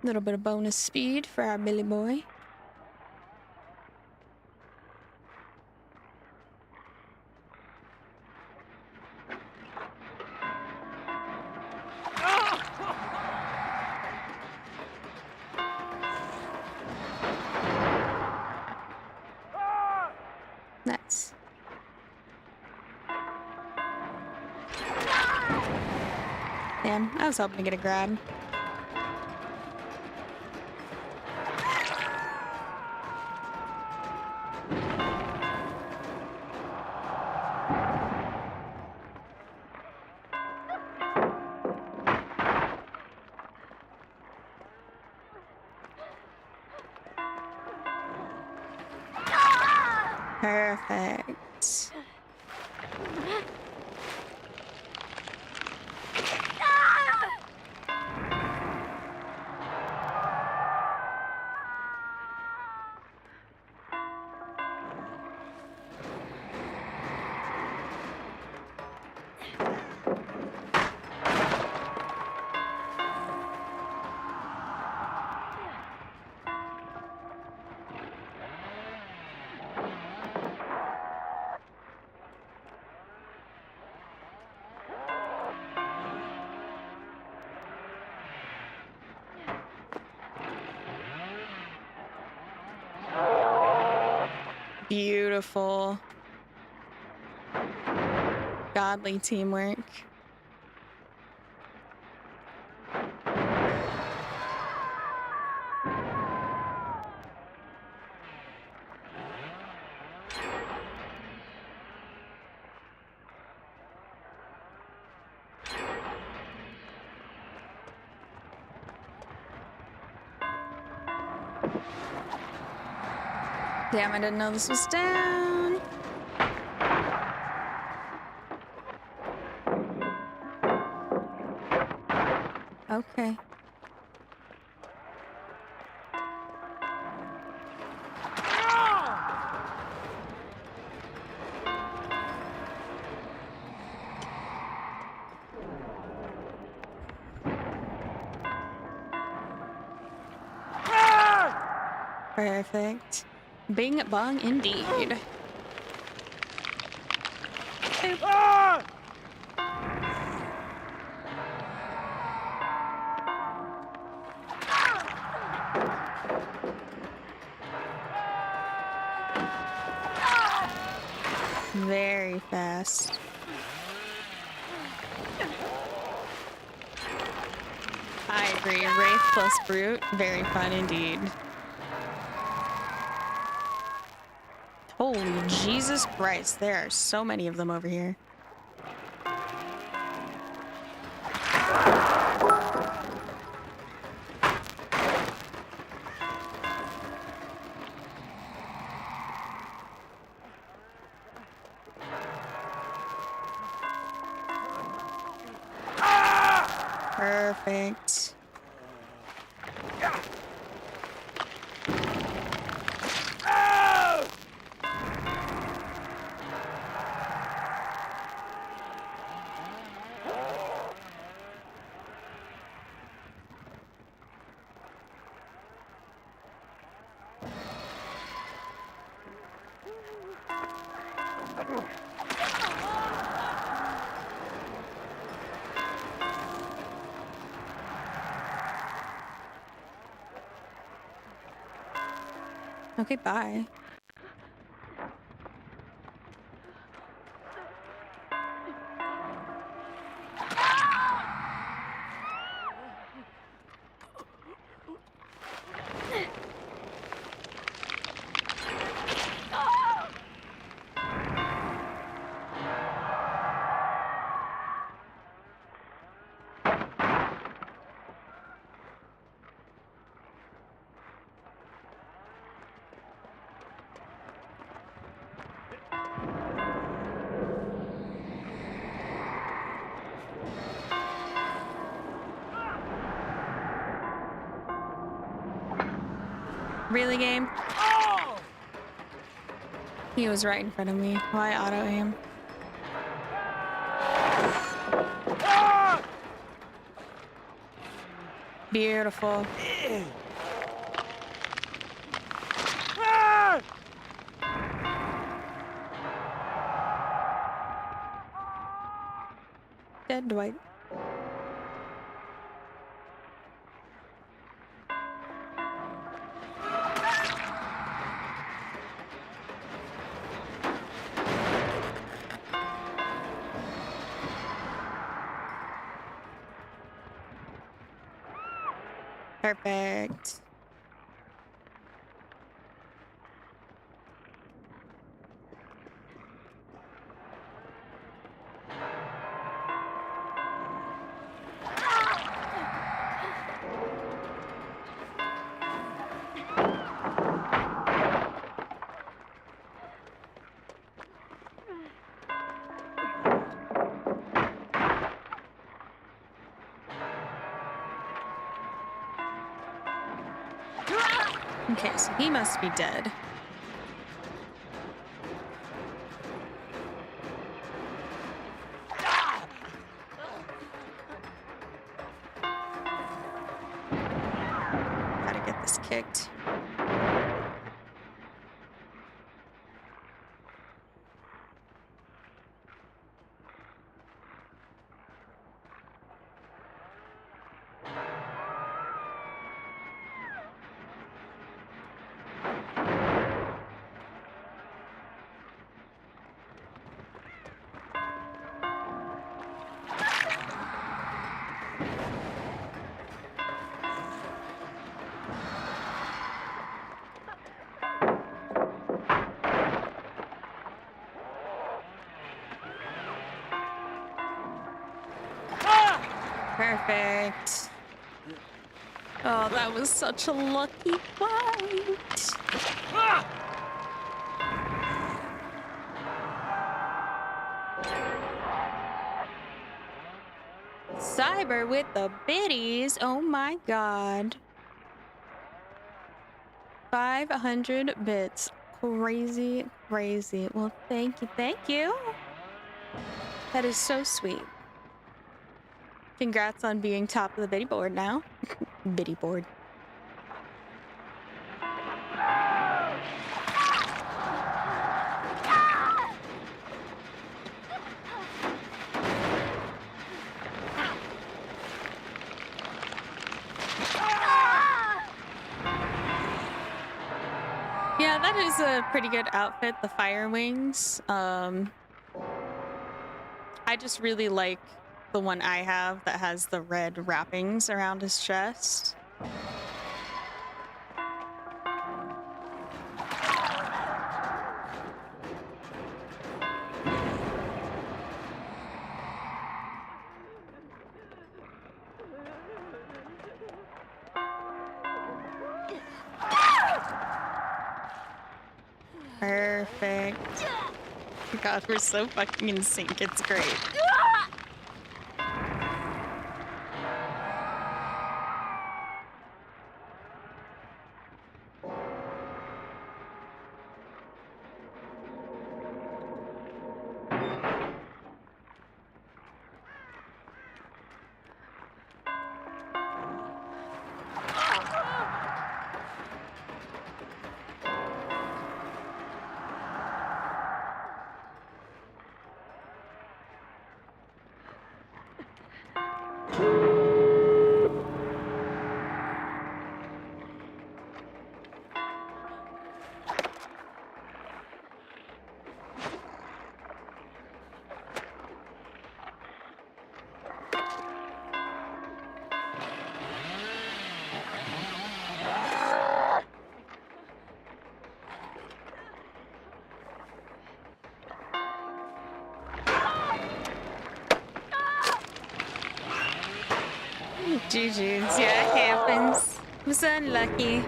Little bit of bonus speed for our Billy boy. Nice. Damn, I was hoping to get a grab. Perfect. Beautiful. Godly teamwork. Damn, I didn't know this was down. Okay. Perfect. Bing bong indeed. Very fast. I agree. Wraith plus Brute, very fun indeed. Holy Jesus Christ, there are so many of them over here. Perfect. Okay, bye. Really, game? He was right in front of me. Why auto aim? Beautiful. Dead Dwight. Perfect. Okay, so he must be dead. Gotta get this kicked. Perfect. Oh, that was such a lucky fight. Cyber with the biddies. Oh my god. 500 bits. Crazy, crazy. Well, thank you, thank you. That is so sweet. Congrats on being top of the biddy board now. Biddy board. Yeah, that is a pretty good outfit, the fire wings. I just really like the one I have that has the red wrappings around his chest. Perfect. God, we're so fucking in sync. It's great. GG's, yeah, it happens. I was unlucky.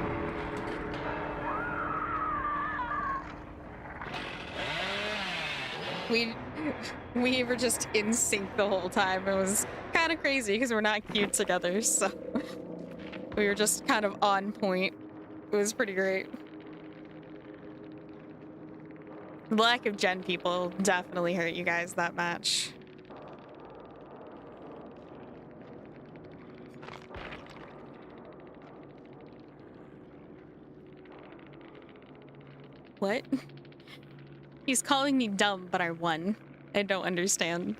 We were just in sync the whole time. It was kind of crazy because we're not queued together, so we were just kind of on point. It was pretty great. The lack of gen people definitely hurt you guys that match. What? He's calling me dumb, but I won. I don't understand.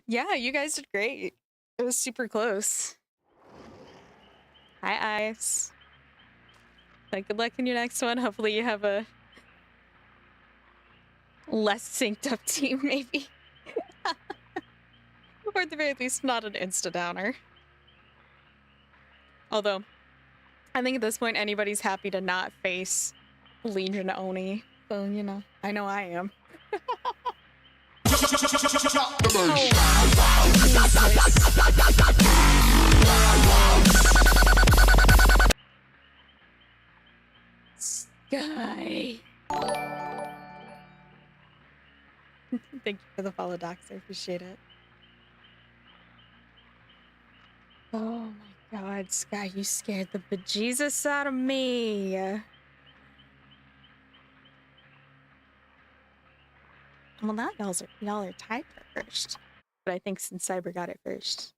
Yeah, you guys did great. It was super close. Hi, Ice. Good luck in your next one. Hopefully you have a less synced up team, maybe. Or at the very least, not an insta-downer. Although, I think at this point, anybody's happy to not face Legion Oni. So, you know I am. Sky. Thank you for the follow, Docs. I appreciate it. Oh my god, Sky, you scared the bejesus out of me. Well, now y'all are tied for first. But I think since Cyber got it first.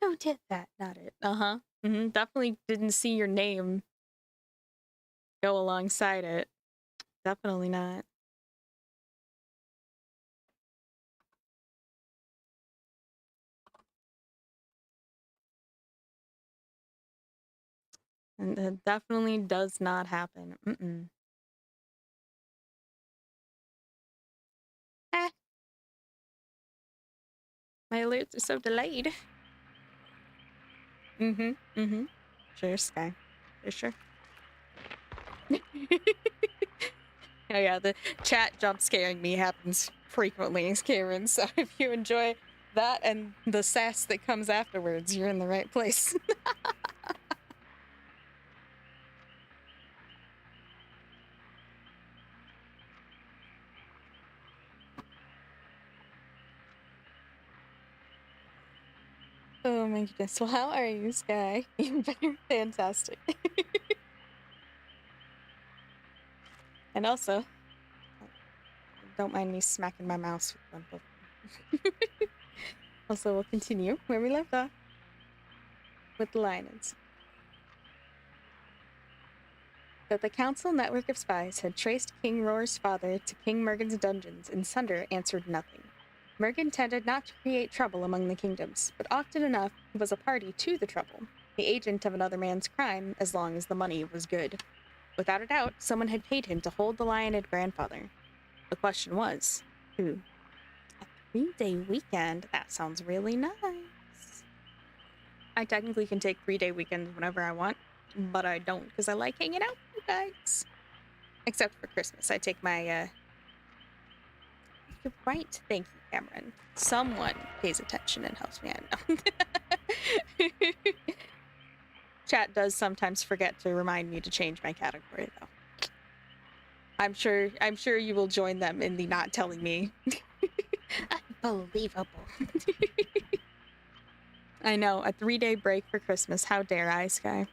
Who did that? Not it. Uh-huh. Definitely didn't see your name go alongside it. Definitely not. And it definitely does not happen. My alerts are so delayed. Sure, Sky. For sure. Oh yeah, the chat jump scaring me happens frequently, Karen, so if you enjoy that and the sass that comes afterwards, you're in the right place. Oh my goodness. Well, how are you, Sky? You've been fantastic. And also, don't mind me smacking my mouse with one foot. Also, we'll continue where we left off with the Lions. That the council network of spies had traced King Roar's father to King Mergan's dungeons in Sunder answered nothing. Mergan tended not to create trouble among the kingdoms, but often enough he was a party to the trouble, the agent of another man's crime as long as the money was good. Without a doubt, someone had paid him to hold the Lionid grandfather. The question was, who? A 3-day weekend? That sounds really nice. I technically can take 3-day weekends whenever I want, but I don't because I like hanging out with you guys. Except for Christmas. I take my, You're right. Thank you, Cameron. Someone pays attention and helps me out. Chat does sometimes forget to remind me to change my category, though. I'm sure you will join them in the not telling me. Unbelievable. I know, a 3-day break for Christmas. How dare I, Sky?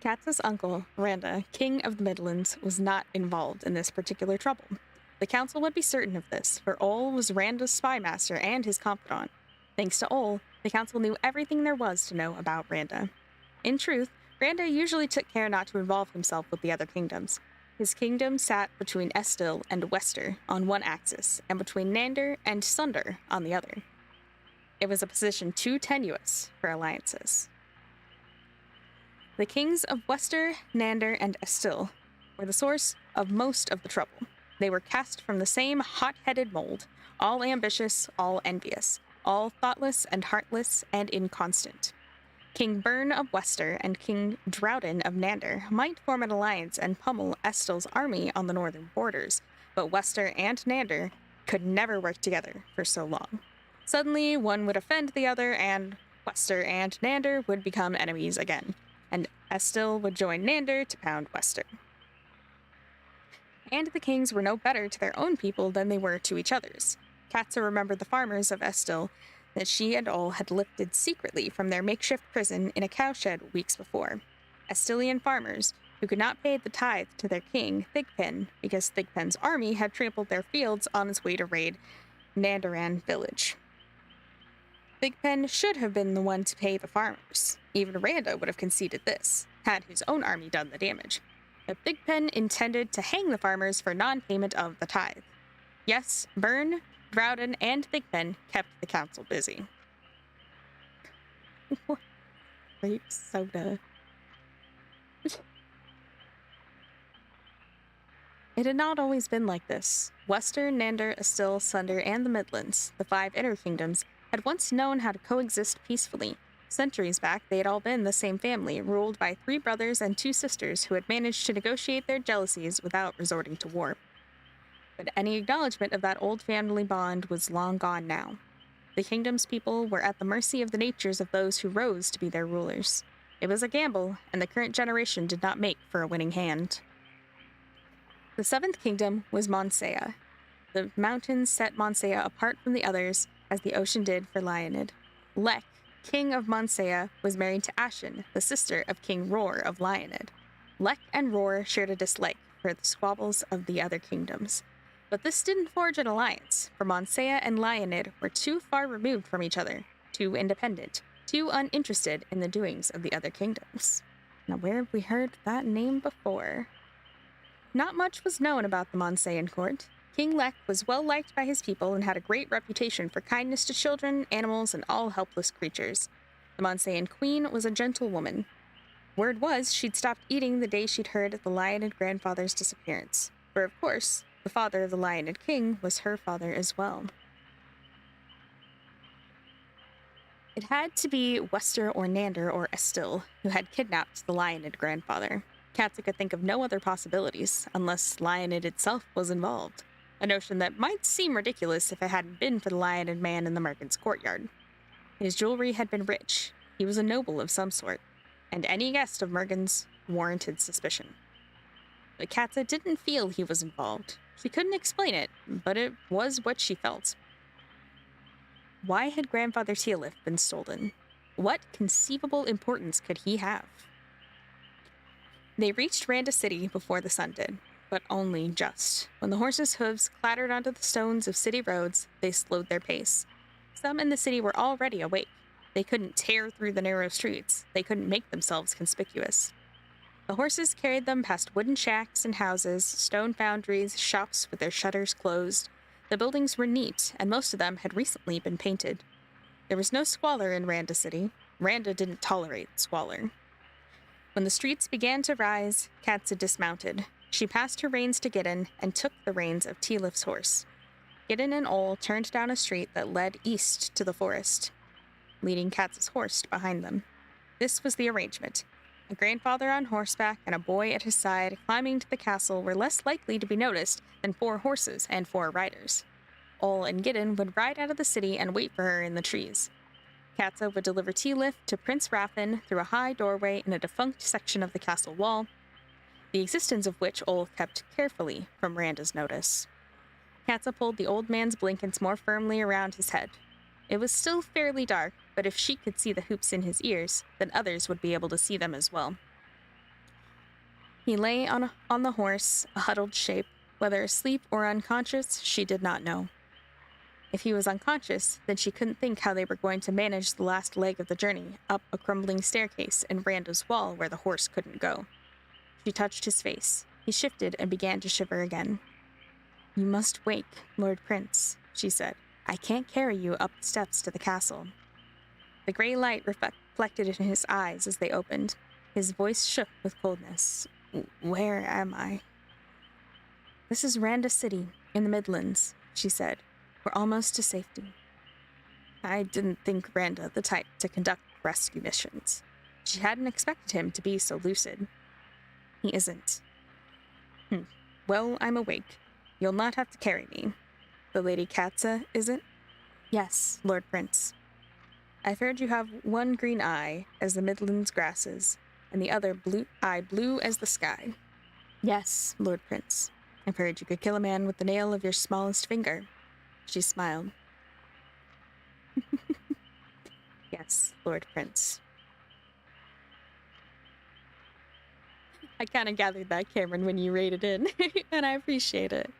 Katz's uncle, Randa, king of the Midlands, was not involved in this particular trouble. The council would be certain of this, for Ol was Randa's spymaster and his confidant. Thanks to Ol, the council knew everything there was to know about Randa. In truth, Randa usually took care not to involve himself with the other kingdoms. His kingdom sat between Estil and Wester on one axis, and between Nander and Sunder on the other. It was a position too tenuous for alliances. The kings of Wester, Nander, and Estil were the source of most of the trouble. They were cast from the same hot-headed mold, all ambitious, all envious, all thoughtless and heartless and inconstant. King Byrne of Wester and King Drowden of Nander might form an alliance and pummel Estil's army on the northern borders, but Wester and Nander could never work together for so long. Suddenly, one would offend the other, and Wester and Nander would become enemies again, and Estil would join Nander to pound Wester. And the kings were no better to their own people than they were to each other's. Katza remembered the farmers of Estil that she and Ol had lifted secretly from their makeshift prison in a cowshed weeks before. Estilian farmers, who could not pay the tithe to their king, Thigpen, because Thigpen's army had trampled their fields on its way to raid Nandaran village. Thigpen should have been the one to pay the farmers. Even Randa would have conceded this, had his own army done the damage. But Thigpen intended to hang the farmers for non-payment of the tithe. Yes, Byrne, Drowden, and Thigpen kept the council busy. Grape soda. It had not always been like this. Western, Nander, Astil, Sunder, and the Midlands, the 5 inner kingdoms, had once known how to coexist peacefully. Centuries back, they had all been the same family, ruled by 3 brothers and 2 sisters who had managed to negotiate their jealousies without resorting to war. But any acknowledgement of that old family bond was long gone now. The kingdom's people were at the mercy of the natures of those who rose to be their rulers. It was a gamble, and the current generation did not make for a winning hand. The 7th kingdom was Monsea. The mountains set Monsea apart from the others, as the ocean did for Lionid. Lek, king of Monsea, was married to Ashen, the sister of King Roar of Lionid. Lek and Roar shared a dislike for the squabbles of the other kingdoms. But this didn't forge an alliance, for Monsea and Lionid were too far removed from each other, too independent, too uninterested in the doings of the other kingdoms. Now, where have we heard that name before? Not much was known about the Monsean court. King Lek was well liked by his people and had a great reputation for kindness to children, animals, and all helpless creatures. The Monsean queen was a gentle woman. Word was she'd stopped eating the day she'd heard of the Lionid grandfather's disappearance. For, of course, the father of the Lionid king was her father as well. It had to be Wester or Nander or Astil who had kidnapped the Lionid grandfather. Katza could think of no other possibilities, unless Lionid itself was involved. A notion that might seem ridiculous if it hadn't been for the Lionid man in the merchant's courtyard. His jewelry had been rich. He was a noble of some sort, and any guest of Mergen's warranted suspicion. But Katza didn't feel he was involved. She couldn't explain it, but it was what she felt. Why had Grandfather Tealif been stolen? What conceivable importance could he have? They reached Randa City before the sun did, but only just. When the horses' hooves clattered onto the stones of city roads, they slowed their pace. Some in the city were already awake. They couldn't tear through the narrow streets. They couldn't make themselves conspicuous. The horses carried them past wooden shacks and houses, stone foundries, shops with their shutters closed. The buildings were neat, and most of them had recently been painted. There was no squalor in Randa City. Randa didn't tolerate squalor. When the streets began to rise, Katza dismounted. She passed her reins to Gideon and took the reins of Tealif's horse. Gideon and Ol turned down a street that led east to the forest, leading Katza's horse behind them. This was the arrangement. A grandfather on horseback and a boy at his side climbing to the castle were less likely to be noticed than 4 horses and 4 riders. Ol and Gideon would ride out of the city and wait for her in the trees. Katza would deliver Tealif to Prince Rathin through a high doorway in a defunct section of the castle wall, the existence of which Ol kept carefully from Randa's notice. Katza pulled the old man's blinkets more firmly around his head. It was still fairly dark, but if she could see the hoops in his ears, then others would be able to see them as well. He lay on the horse, a huddled shape. Whether asleep or unconscious, she did not know. If he was unconscious, then she couldn't think how they were going to manage the last leg of the journey, up a crumbling staircase in Randa's wall where the horse couldn't go. She touched his face. He shifted and began to shiver again. "You must wake, Lord Prince," she said. "I can't carry you up the steps to the castle." The gray light reflected in his eyes as they opened. His voice shook with coldness. "Where am I?" "This is Randa City, in the Midlands," she said. "We're almost to safety." I didn't think Randa the type to conduct rescue missions. She hadn't expected him to be so lucid. "He isn't." "Well, I'm awake. You'll not have to carry me. The Lady Katza, is it?" "Yes, Lord Prince." "I've heard you have one green eye as the Midlands grasses, and the other blue as the sky." "Yes, Lord Prince. I've heard you could kill a man with the nail of your smallest finger." She smiled. "Yes, Lord Prince." I kind of gathered that, Cameron, when you rated in, and I appreciate it.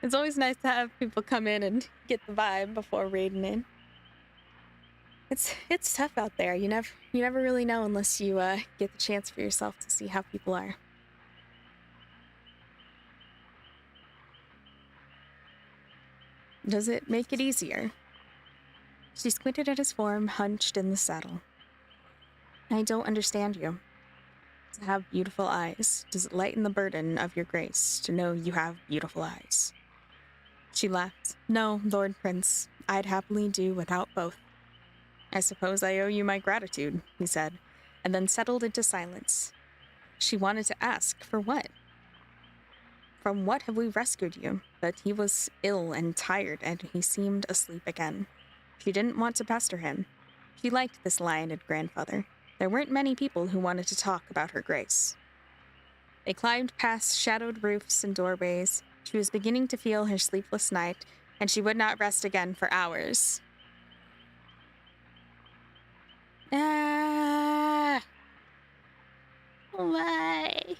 It's always nice to have people come in and get the vibe before raiding in. It's tough out there. You never really know unless you get the chance for yourself to see how people are. Does it make it easier? She squinted at his form, hunched in the saddle. "I don't understand you." To have beautiful eyes, does it lighten the burden of your grace to know you have beautiful eyes? She laughed. No, Lord Prince, I'd happily do without both. I suppose I owe you my gratitude, he said, and then settled into silence. She wanted to ask, for what? From what have we rescued you? But he was ill and tired, and he seemed asleep again. She didn't want to pester him. She liked this lioned grandfather. There weren't many people who wanted to talk about her grace. They climbed past shadowed roofs and doorways. She was beginning to feel her sleepless night, and she would not rest again for hours. Ah! Why?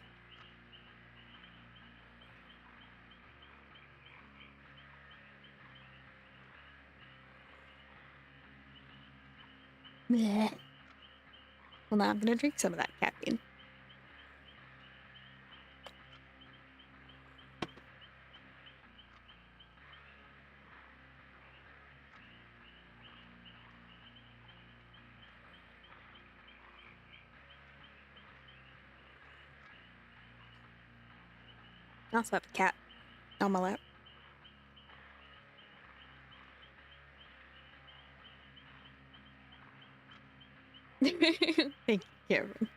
Bleh. Well, now I'm gonna drink some of that caffeine. I also have a cat on my lap. Thank you, Karen.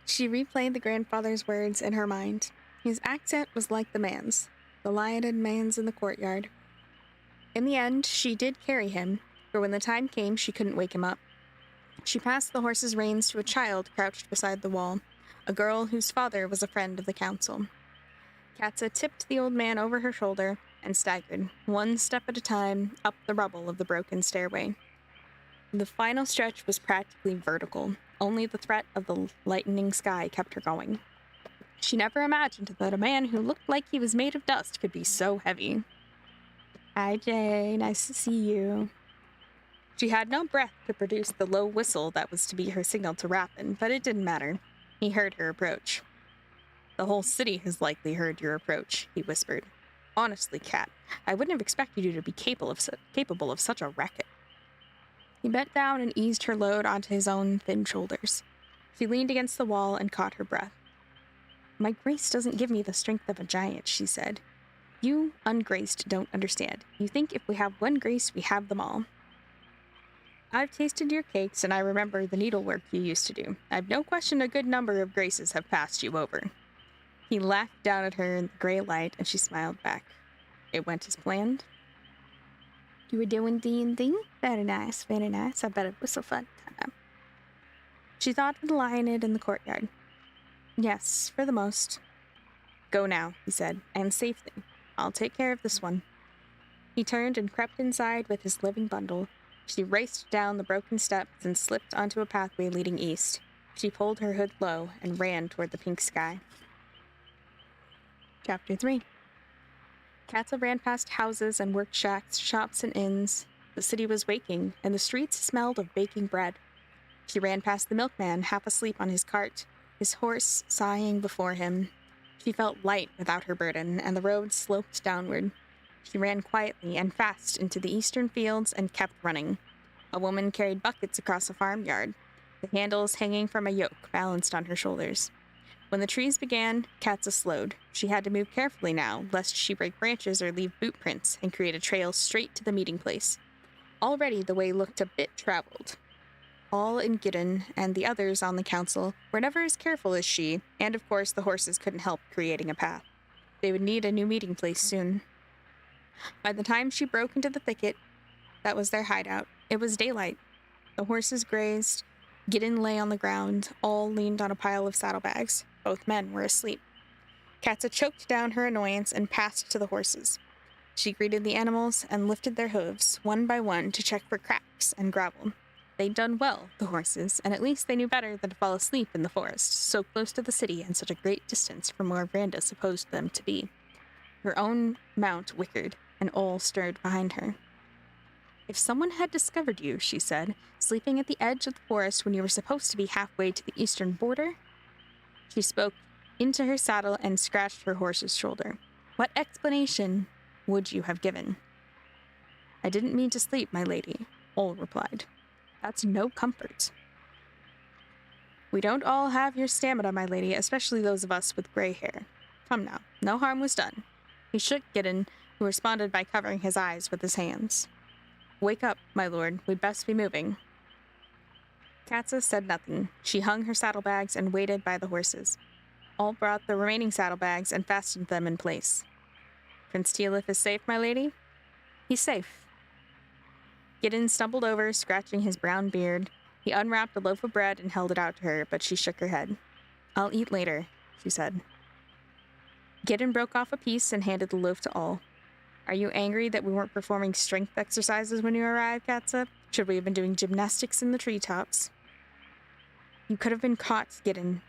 She replayed the grandfather's words in her mind. His accent was like the man's, the lioned man's in the courtyard. In the end, she did carry him, for when the time came, she couldn't wake him up. She passed the horse's reins to a child crouched beside the wall, a girl whose father was a friend of the council. Katza tipped the old man over her shoulder and staggered, one step at a time, up the rubble of the broken stairway. The final stretch was practically vertical. Only the threat of the lightening sky kept her going. She never imagined that a man who looked like he was made of dust could be so heavy. Hi, Jay. Nice to see you. She had no breath to produce the low whistle that was to be her signal to Rappin, but it didn't matter. He heard her approach. The whole city has likely heard your approach, he whispered. Honestly, Cat, I wouldn't have expected you to be capable of such a racket. He bent down and eased her load onto his own thin shoulders. She leaned against the wall and caught her breath. My grace doesn't give me the strength of a giant, she said. You, ungraced, don't understand. You think if we have one grace, we have them all. I've tasted your cakes, and I remember the needlework you used to do. I've no question a good number of graces have passed you over. He laughed down at her in the gray light, and she smiled back. It went as planned. You were doing D&D? Very nice, very nice. I bet it was a fun time. She thought of the lioness in the courtyard. Yes, for the most. Go now, he said, and safely. I'll take care of this one. He turned and crept inside with his living bundle. She raced down the broken steps and slipped onto a pathway leading east. She pulled her hood low and ran toward the pink sky. Chapter 3. Katza ran past houses and work shacks, shops and inns. The city was waking, and the streets smelled of baking bread. She ran past the milkman, half asleep on his cart, his horse sighing before him. She felt light without her burden, and the road sloped downward. She ran quietly and fast into the eastern fields and kept running. A woman carried buckets across a farmyard, the handles hanging from a yoke balanced on her shoulders. When the trees began, Katza slowed. She had to move carefully now, lest she break branches or leave boot prints and create a trail straight to the meeting place. Already the way looked a bit traveled. All in Gideon and the others on the council were never as careful as she, and of course the horses couldn't help creating a path. They would need a new meeting place soon. By the time she broke into the thicket that was their hideout, it was daylight. The horses grazed. Gideon lay on the ground, all leaned on a pile of saddlebags. Both men were asleep. Katza choked down her annoyance and passed to the horses. She greeted the animals and lifted their hooves, one by one, to check for cracks and gravel. They'd done well, the horses, and at least they knew better than to fall asleep in the forest, so close to the city and such a great distance from where Vranda supposed them to be. Her own mount whickered, and Ole stirred behind her. If someone had discovered you, she said, sleeping at the edge of the forest when you were supposed to be halfway to the eastern border? She spoke into her saddle and scratched her horse's shoulder. What explanation would you have given? I didn't mean to sleep, my lady, Ole replied. That's no comfort. We don't all have your stamina, my lady, especially those of us with gray hair. Come now, no harm was done. He shook Gideon, who responded by covering his eyes with his hands. Wake up, my lord. We'd best be moving. Katza said nothing. She hung her saddlebags and waited by the horses. All brought the remaining saddlebags and fastened them in place. Prince Tealif is safe, my lady? He's safe. Gideon stumbled over, scratching his brown beard. He unwrapped a loaf of bread and held it out to her, but she shook her head. I'll eat later, she said. Gideon broke off a piece and handed the loaf to all. Are you angry that we weren't performing strength exercises when you arrived, Katza? Should we have been doing gymnastics in the treetops? You could have been caught, Gideon.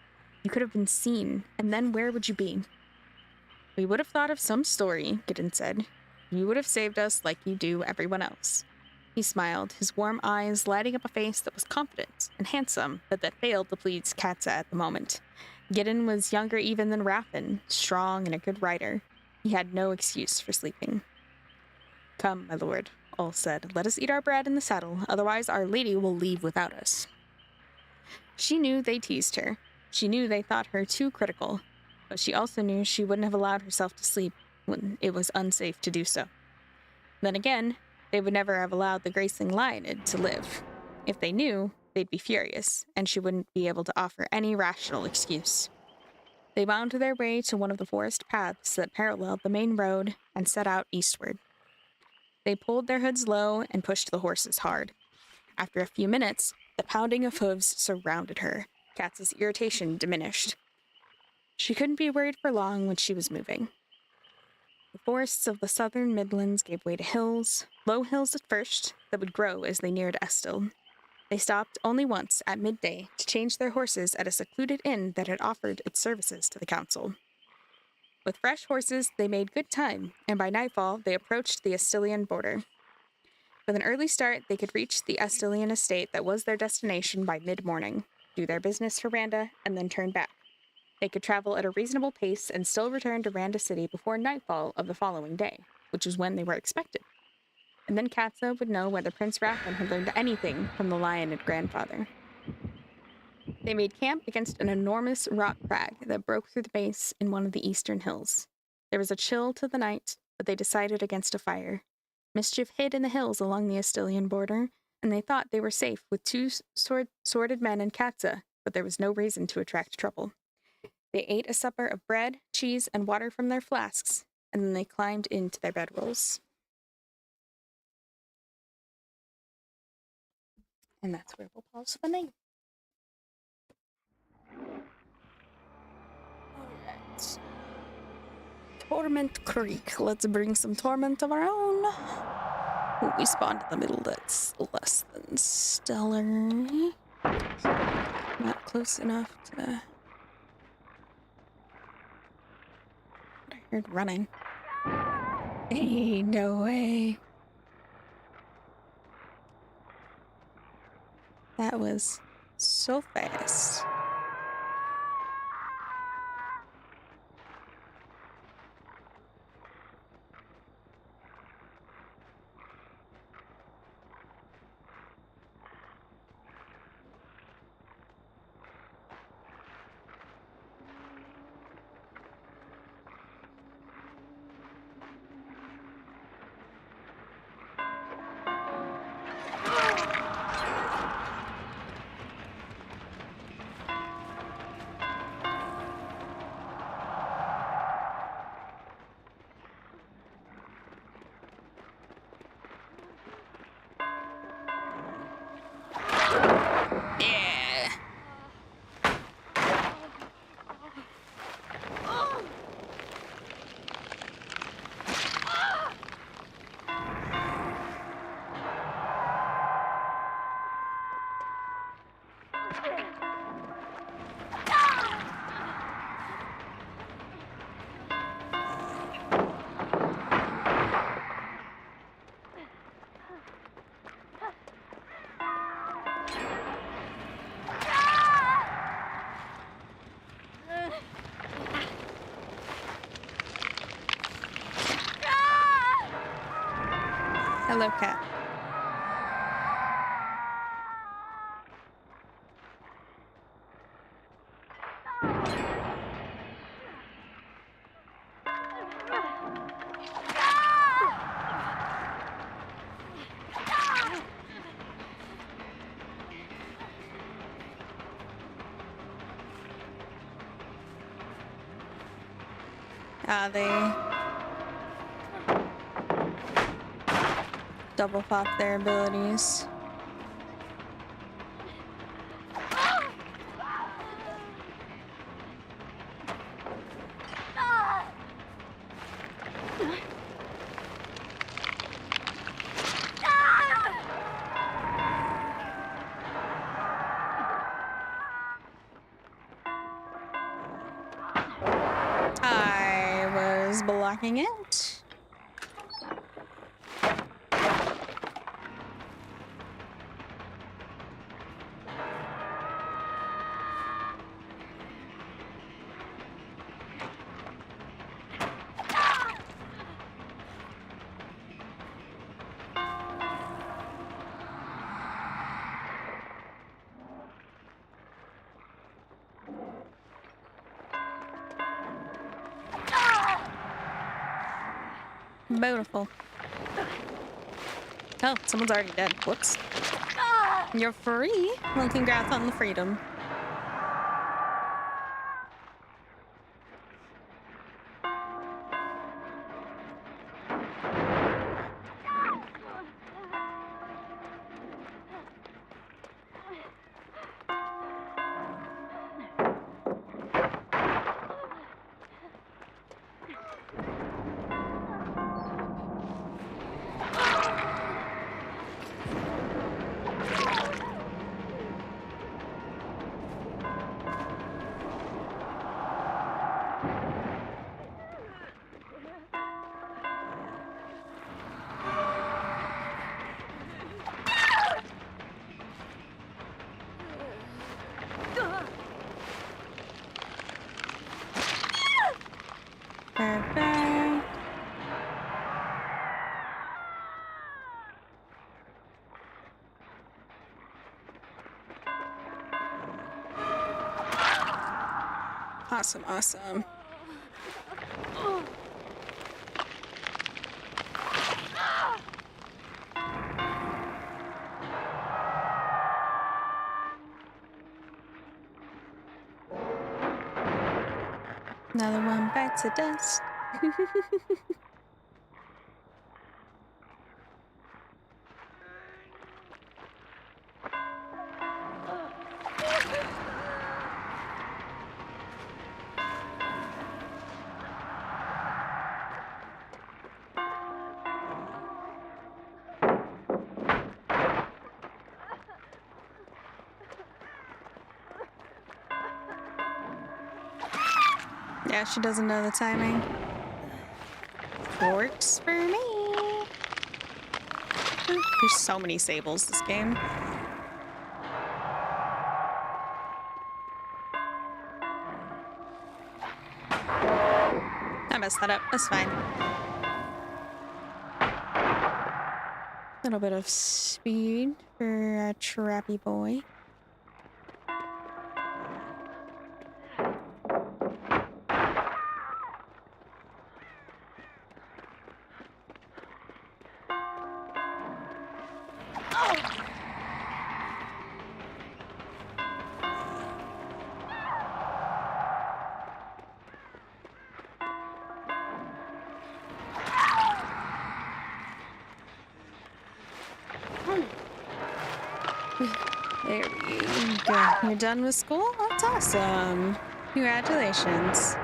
You could have been seen, and then where would you be? We would have thought of some story, Gideon said. You would have saved us like you do everyone else. He smiled, his warm eyes lighting up a face that was confident and handsome, but that failed to please Katza at the moment. Gideon was younger even than Raffin, strong and a good rider. He had no excuse for sleeping. Come, my lord, all said. Let us eat our bread in the saddle, otherwise our lady will leave without us. She knew they teased her. She knew they thought her too critical, but she also knew she wouldn't have allowed herself to sleep when it was unsafe to do so. Then again, they would never have allowed the Graceling Lionid to live. If they knew, they'd be furious, and she wouldn't be able to offer any rational excuse. They wound their way to one of the forest paths that paralleled the main road and set out eastward. They pulled their hoods low and pushed the horses hard. After a few minutes, the pounding of hooves surrounded her. Katza's irritation diminished. She couldn't be worried for long when she was moving. The forests of the southern Midlands gave way to hills, low hills at first, that would grow as they neared Estill. They stopped only once at midday to change their horses at a secluded inn that had offered its services to the council. With fresh horses, they made good time, and by nightfall, they approached the Estilian border. With an early start, they could reach the Estilian estate that was their destination by mid-morning, do their business for Randa, and then turn back. They could travel at a reasonable pace and still return to Randa City before nightfall of the following day, which was when they were expected. And then Katza would know whether Prince Raffin had learned anything from the Lionid grandfather. They made camp against an enormous rock crag that broke through the base in one of the eastern hills. There was a chill to the night, but they decided against a fire. Mischief hid in the hills along the Estilian border, and they thought they were safe with two sworded men and Katza, but there was no reason to attract trouble. They ate a supper of bread, cheese, and water from their flasks, and then they climbed into their bedrolls. And that's where we'll pause for the night. Alright. Torment Creek. Let's bring some torment of our own. Ooh, we spawned in the middle. That's less than stellar. Not close enough to... I heard running. Hey, no way. That was so fast. Hello, cat. They double pop their abilities. I was blocking it. Beautiful. Oh, someone's already dead. Whoops. You're free. Well, congrats on the freedom. Perfect. Awesome, awesome. Another one bites the dust. Yeah, she doesn't know the timing. Works for me. There's so many sables this game. I messed that up. That's fine. A little bit of speed for a trappy boy. There you go. You're done with school? That's awesome. Congratulations.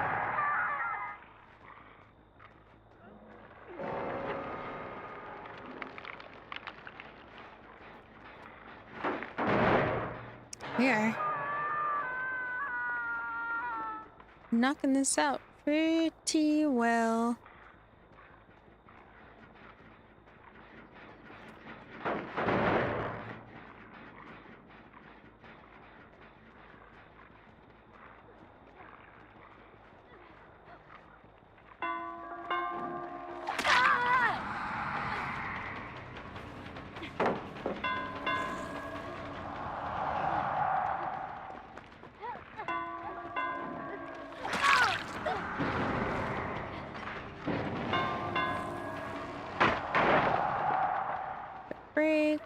We are knocking this out pretty well. Break.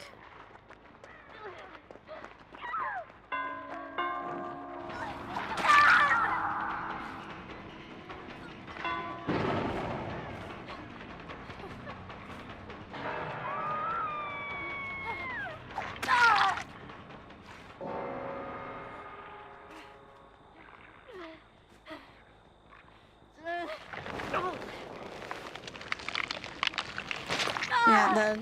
That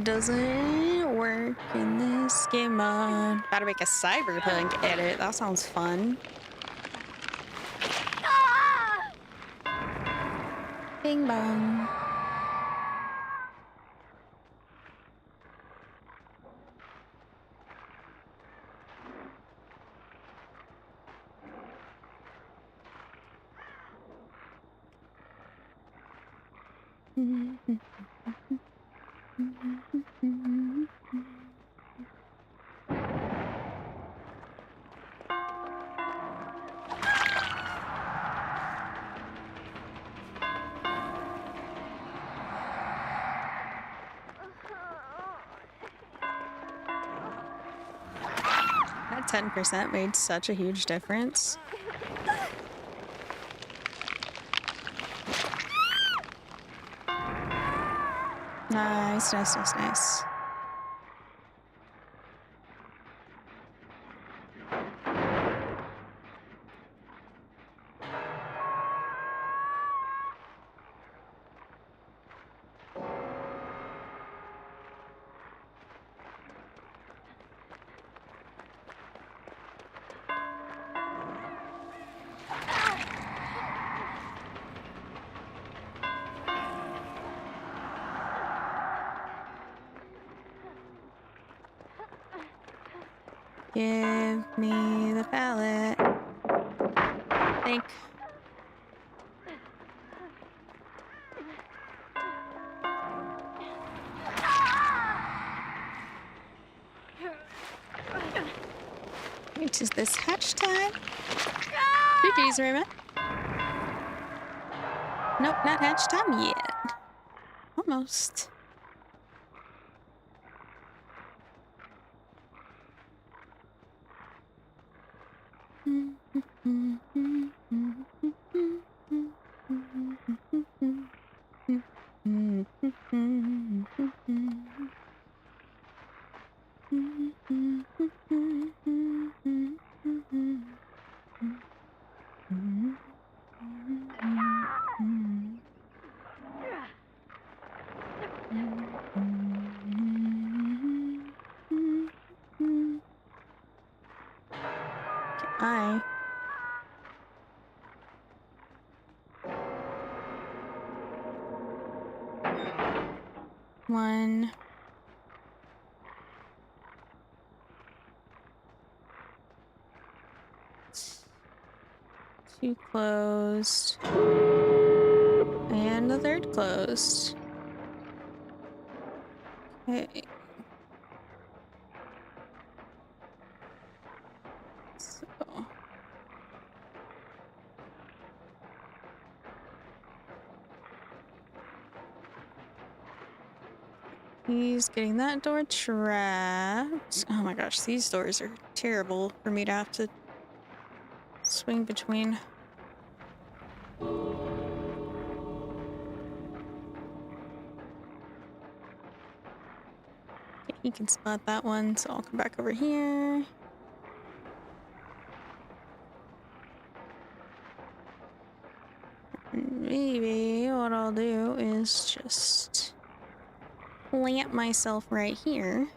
doesn't work in this game mode. Gotta make a cyberpunk edit. That sounds fun. Bing bong. That 10% made such a huge difference. Nice, nice, nice, nice. Give me the pallet. Think. Wait, is this hatch time? GG's, Raymond. Nope, not hatch time yet. Almost. I. One. Two closed. And the third closed. Okay. So. He's getting that door trapped. Oh my gosh, these doors are terrible for me to have to swing between. Okay, he can spot that one, so I'll come back over here. Maybe what I'll do is just plant myself right here.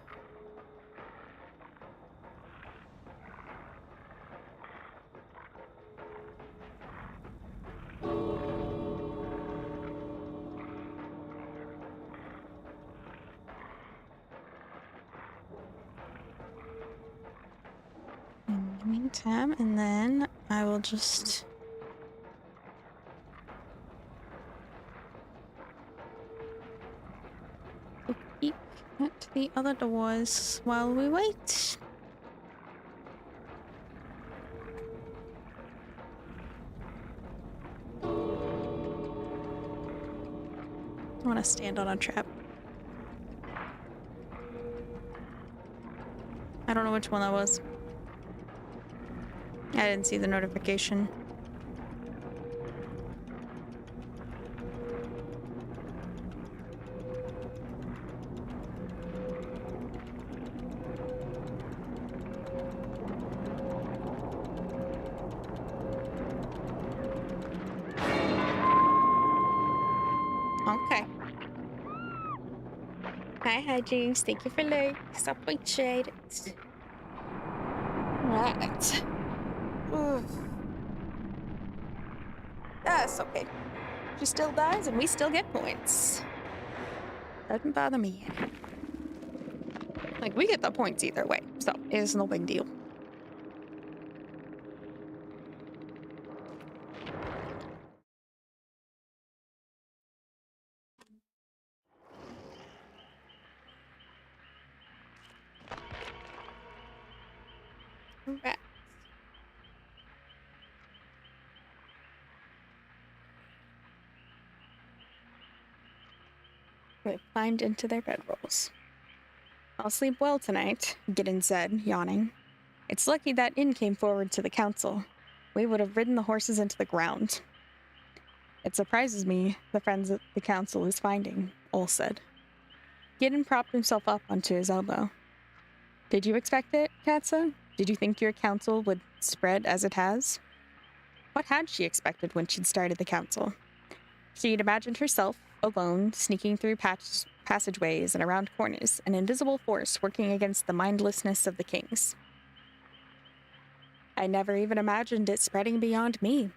In the meantime, and then I will just peek at the other doors while we wait. I want to stand on a trap. I don't know which one that was. I didn't see the notification. Okay. Hi, Hijinks. Thank you for likes. Appreciate it. Right. Oof. That's okay. She still dies and we still get points. Doesn't bother me. Like, we get the points either way, so it's no big deal. Right. They climbed into their bedrolls. I'll sleep well tonight, Gideon said, yawning. It's lucky that inn came forward to the council. We would have ridden the horses into the ground. It surprises me the friends that the council is finding, Ol said. Gideon propped himself up onto his elbow. Did you expect it, Katsa? Did you think your council would spread as it has? What had she expected when she'd started the council? She'd imagined herself, alone, sneaking through passageways and around corners, an invisible force working against the mindlessness of the kings. I never even imagined it spreading beyond me.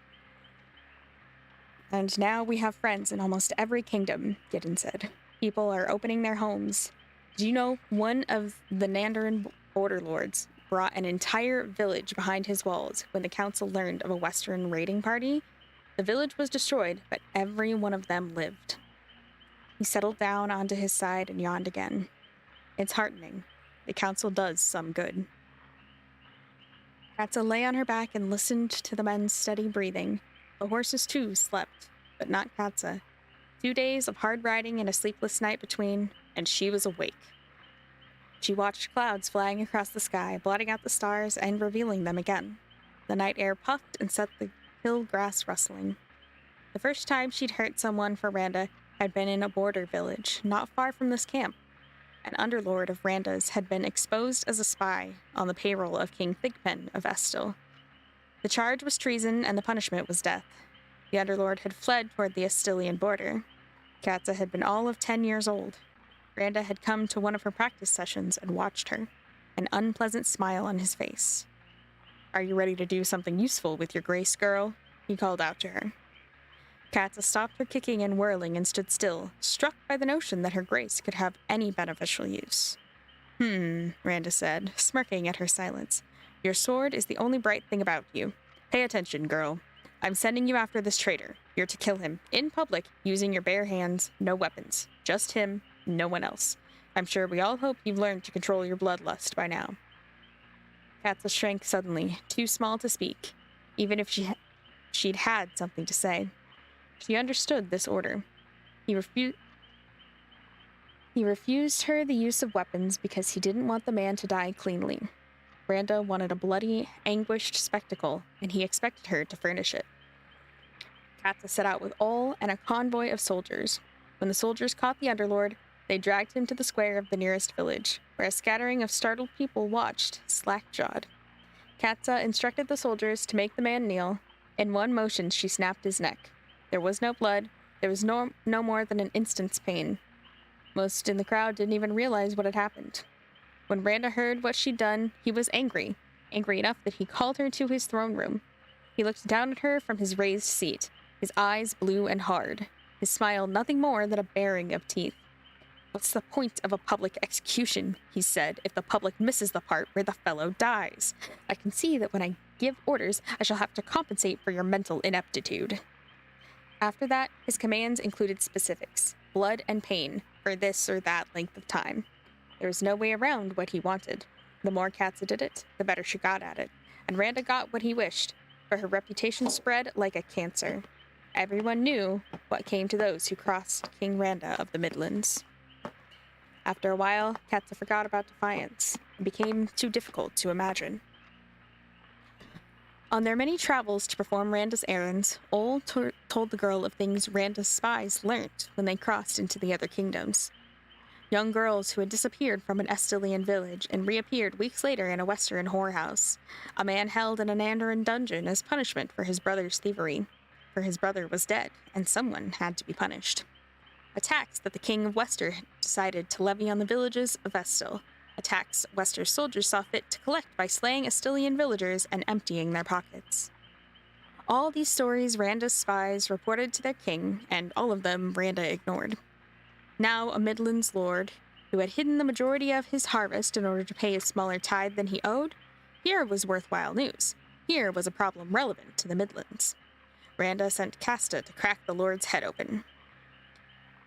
And now we have friends in almost every kingdom, Gideon said. People are opening their homes. Do you know one of the Nandarin border lords brought an entire village behind his walls when the council learned of a Western raiding party? The village was destroyed, but every one of them lived. He settled down onto his side and yawned again. It's heartening. The council does some good. Katsa lay on her back and listened to the men's steady breathing. The horses, too, slept, but not Katsa. 2 days of hard riding and a sleepless night between, and she was awake. She watched clouds flying across the sky, blotting out the stars and revealing them again. The night air puffed and set the hill grass rustling. The first time she'd hurt someone for Randa had been in a border village, not far from this camp. An underlord of Randa's had been exposed as a spy on the payroll of King Thigpen of Estil. The charge was treason and the punishment was death. The underlord had fled toward the Estilian border. Katsa had been all of 10 years old. Randa had come to one of her practice sessions and watched her, an unpleasant smile on his face. Are you ready to do something useful with your grace, girl? He called out to her. Katsa stopped her kicking and whirling and stood still, struck by the notion that her grace could have any beneficial use. Randa said, smirking at her silence. Your sword is the only bright thing about you. Pay attention, girl. I'm sending you after this traitor. You're to kill him, in public, using your bare hands, no weapons. Just him, no one else. I'm sure we all hope you've learned to control your bloodlust by now. Katsa shrank suddenly, too small to speak, even if she'd had something to say. She understood this order. He refused her the use of weapons because he didn't want the man to die cleanly. Randa wanted a bloody, anguished spectacle, and he expected her to furnish it. Katsa set out with Ol and a convoy of soldiers. When the soldiers caught the underlord, they dragged him to the square of the nearest village, where a scattering of startled people watched, slack-jawed. Katsa instructed the soldiers to make the man kneel. In one motion, she snapped his neck. There was no blood. There was no more than an instant's pain. Most in the crowd didn't even realize what had happened. When Randa heard what she'd done, he was angry enough that he called her to his throne room. He looked down at her from his raised seat, his eyes blue and hard, his smile nothing more than a baring of teeth. What's the point of a public execution, he said, if the public misses the part where the fellow dies? I can see that when I give orders, I shall have to compensate for your mental ineptitude. After that, his commands included specifics, blood and pain, for this or that length of time. There was no way around what he wanted. The more Katsa did it, the better she got at it, and Randa got what he wished, for her reputation spread like a cancer. Everyone knew what came to those who crossed King Randa of the Midlands. After a while, Katsa forgot about defiance. It became too difficult to imagine. On their many travels to perform Randa's errands, Ol told the girl of things Randa's spies learnt when they crossed into the other kingdoms. Young girls who had disappeared from an Estilian village and reappeared weeks later in a Western whorehouse. A man held in a Nandarin dungeon as punishment for his brother's thievery. For his brother was dead, and someone had to be punished. A tax that the king of decided to levy on the villages of Vestal, attacks Wester's soldiers saw fit to collect by slaying Astilian villagers and emptying their pockets. All these stories Randa's spies reported to their king, and all of them Randa ignored. Now a Midlands lord, who had hidden the majority of his harvest in order to pay a smaller tithe than he owed, here was worthwhile news. Here was a problem relevant to the Midlands. Randa sent Casta to crack the lord's head open.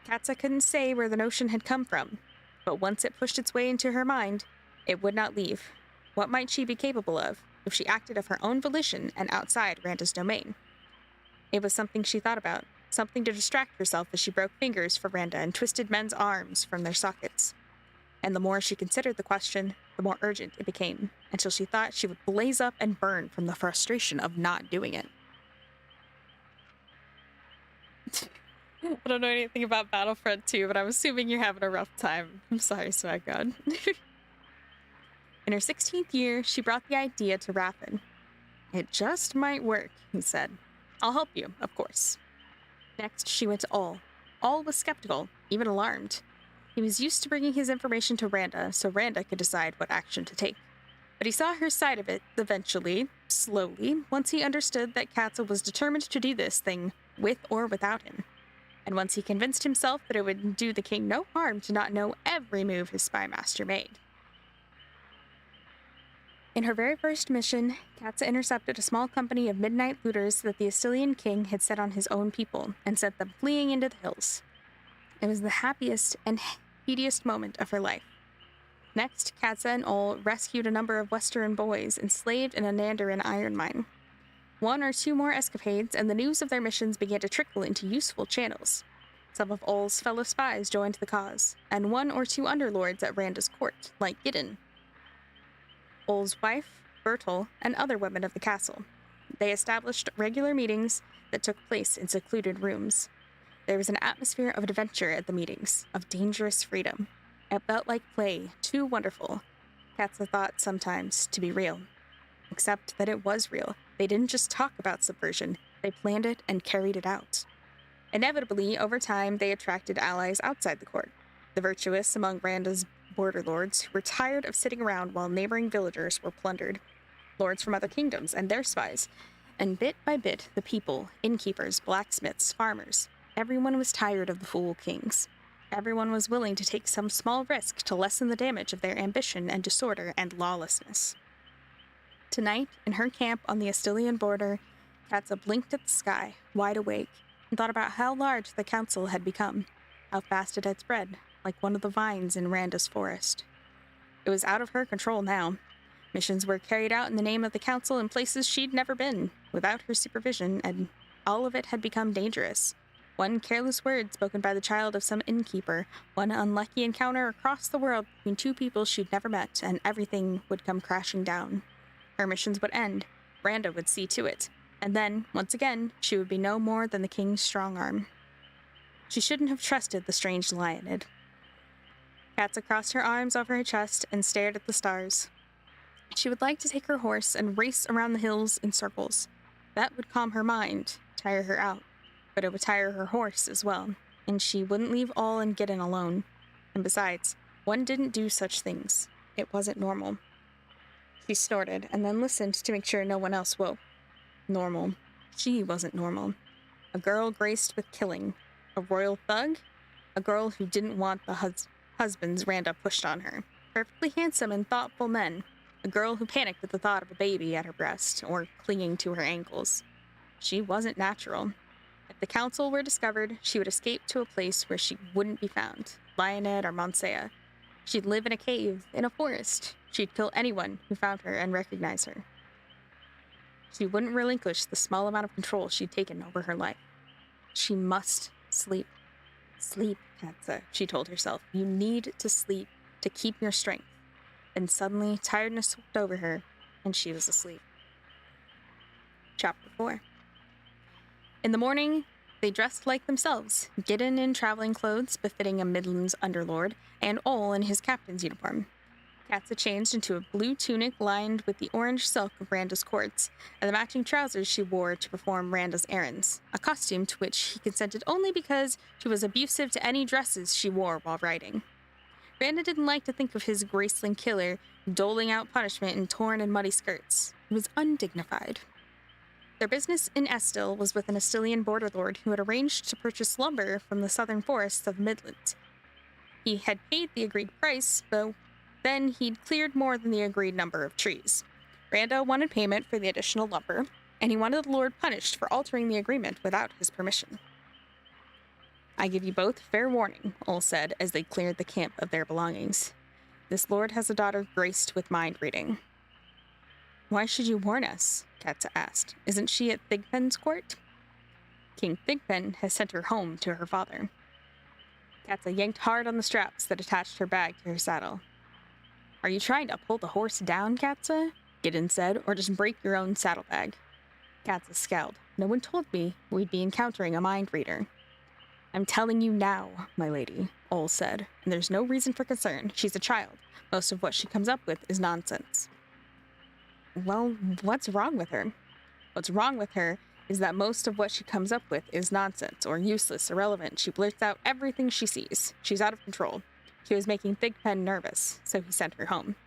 Katsa couldn't say where the notion had come from, but once it pushed its way into her mind, it would not leave. What might she be capable of if she acted of her own volition and outside Randa's domain? It was something she thought about, something to distract herself as she broke fingers for Randa and twisted men's arms from their sockets. And the more she considered the question, the more urgent it became, until she thought she would blaze up and burn from the frustration of not doing it. I don't know anything about Battlefront 2, but I'm assuming you're having a rough time. I'm sorry, Swag God. In her 16th year, she brought the idea to Raffin. It just might work, he said. I'll help you, of course. Next, she went to All. All was skeptical, even alarmed. He was used to bringing his information to Randa, so Randa could decide what action to take. But he saw her side of it eventually, slowly, once he understood that Katsa was determined to do this thing with or without him. And once he convinced himself that it would do the king no harm to not know every move his spy master made. In her very first mission, Katsa intercepted a small company of midnight looters that the Astilian king had set on his own people and sent them fleeing into the hills. It was the happiest and heatiest moment of her life. Next, Katsa and Ol rescued a number of Western boys enslaved in a Nandarin iron mine. One or two more escapades, and the news of their missions began to trickle into useful channels. Some of Ol's fellow spies joined the cause, and one or two underlords at Randa's court, like Gideon, Ol's wife, Bertel, and other women of the castle. They established regular meetings that took place in secluded rooms. There was an atmosphere of adventure at the meetings, of dangerous freedom. It felt like play, too wonderful, Katsa thought sometimes, to be real. Except that it was real. They didn't just talk about subversion, they planned it and carried it out. Inevitably, over time, they attracted allies outside the court. The virtuous among Randa's border lords who were tired of sitting around while neighboring villagers were plundered. Lords from other kingdoms and their spies. And bit by bit, the people, innkeepers, blacksmiths, farmers, everyone was tired of the fool kings. Everyone was willing to take some small risk to lessen the damage of their ambition and disorder and lawlessness. Tonight, in her camp on the Astilian border, Katsa blinked at the sky, wide awake, and thought about how large the council had become, how fast it had spread, like one of the vines in Randa's forest. It was out of her control now. Missions were carried out in the name of the council in places she'd never been, without her supervision, and all of it had become dangerous. One careless word spoken by the child of some innkeeper, one unlucky encounter across the world between two people she'd never met, and everything would come crashing down. Her missions would end. Randa would see to it. And then, once again, she would be no more than the king's strong arm. She shouldn't have trusted the strange lionid. Katsa crossed her arms over her chest and stared at the stars. She would like to take her horse and race around the hills in circles. That would calm her mind, tire her out. But it would tire her horse as well, and she wouldn't leave All and Gideon alone. And besides, one didn't do such things. It wasn't normal. She snorted, and then listened to make sure no one else woke. Normal. She wasn't normal. A girl graced with killing. A royal thug? A girl who didn't want the husbands Randa pushed on her. Perfectly handsome and thoughtful men. A girl who panicked at the thought of a baby at her breast, or clinging to her ankles. She wasn't natural. If the council were discovered, she would escape to a place where she wouldn't be found. Lioned or Monsea. She'd live in a cave, in a forest. She'd kill anyone who found her and recognized her. She wouldn't relinquish the small amount of control she'd taken over her life. She must sleep. Sleep, Katsa, she told herself. You need to sleep to keep your strength. Then suddenly, tiredness swept over her, and she was asleep. Chapter 4. In the morning, they dressed like themselves, Gideon in traveling clothes befitting a Midlands underlord, and Ol in his captain's uniform. Katza changed into a blue tunic lined with the orange silk of Randa's courts, and the matching trousers she wore to perform Randa's errands, a costume to which he consented only because she was abusive to any dresses she wore while riding. Randa didn't like to think of his Graceling killer doling out punishment in torn and muddy skirts. It was undignified. Their business in Estill was with an Estilian border lord who had arranged to purchase lumber from the southern forests of the Midlands. He had paid the agreed price, but then he'd cleared more than the agreed number of trees. Randa wanted payment for the additional lumber, and he wanted the lord punished for altering the agreement without his permission. I give you both fair warning, Ol said as they cleared the camp of their belongings. This lord has a daughter graced with mind reading. Why should you warn us? Katza asked. Isn't she at Thigpen's court? King Thigpen has sent her home to her father. Katza yanked hard on the straps that attached her bag to her saddle. Are you trying to pull the horse down, Katza? Gideon said, or just break your own saddlebag? Katza scowled. No one told me we'd be encountering a mind reader. I'm telling you now, my lady, Ol said, and there's no reason for concern. She's a child. Most of what she comes up with is nonsense. Well, what's wrong with her? What's wrong with her is that most of what she comes up with is nonsense, or useless, irrelevant. She blurts out everything she sees. She's out of control. She was making Thigpen nervous, so he sent her home,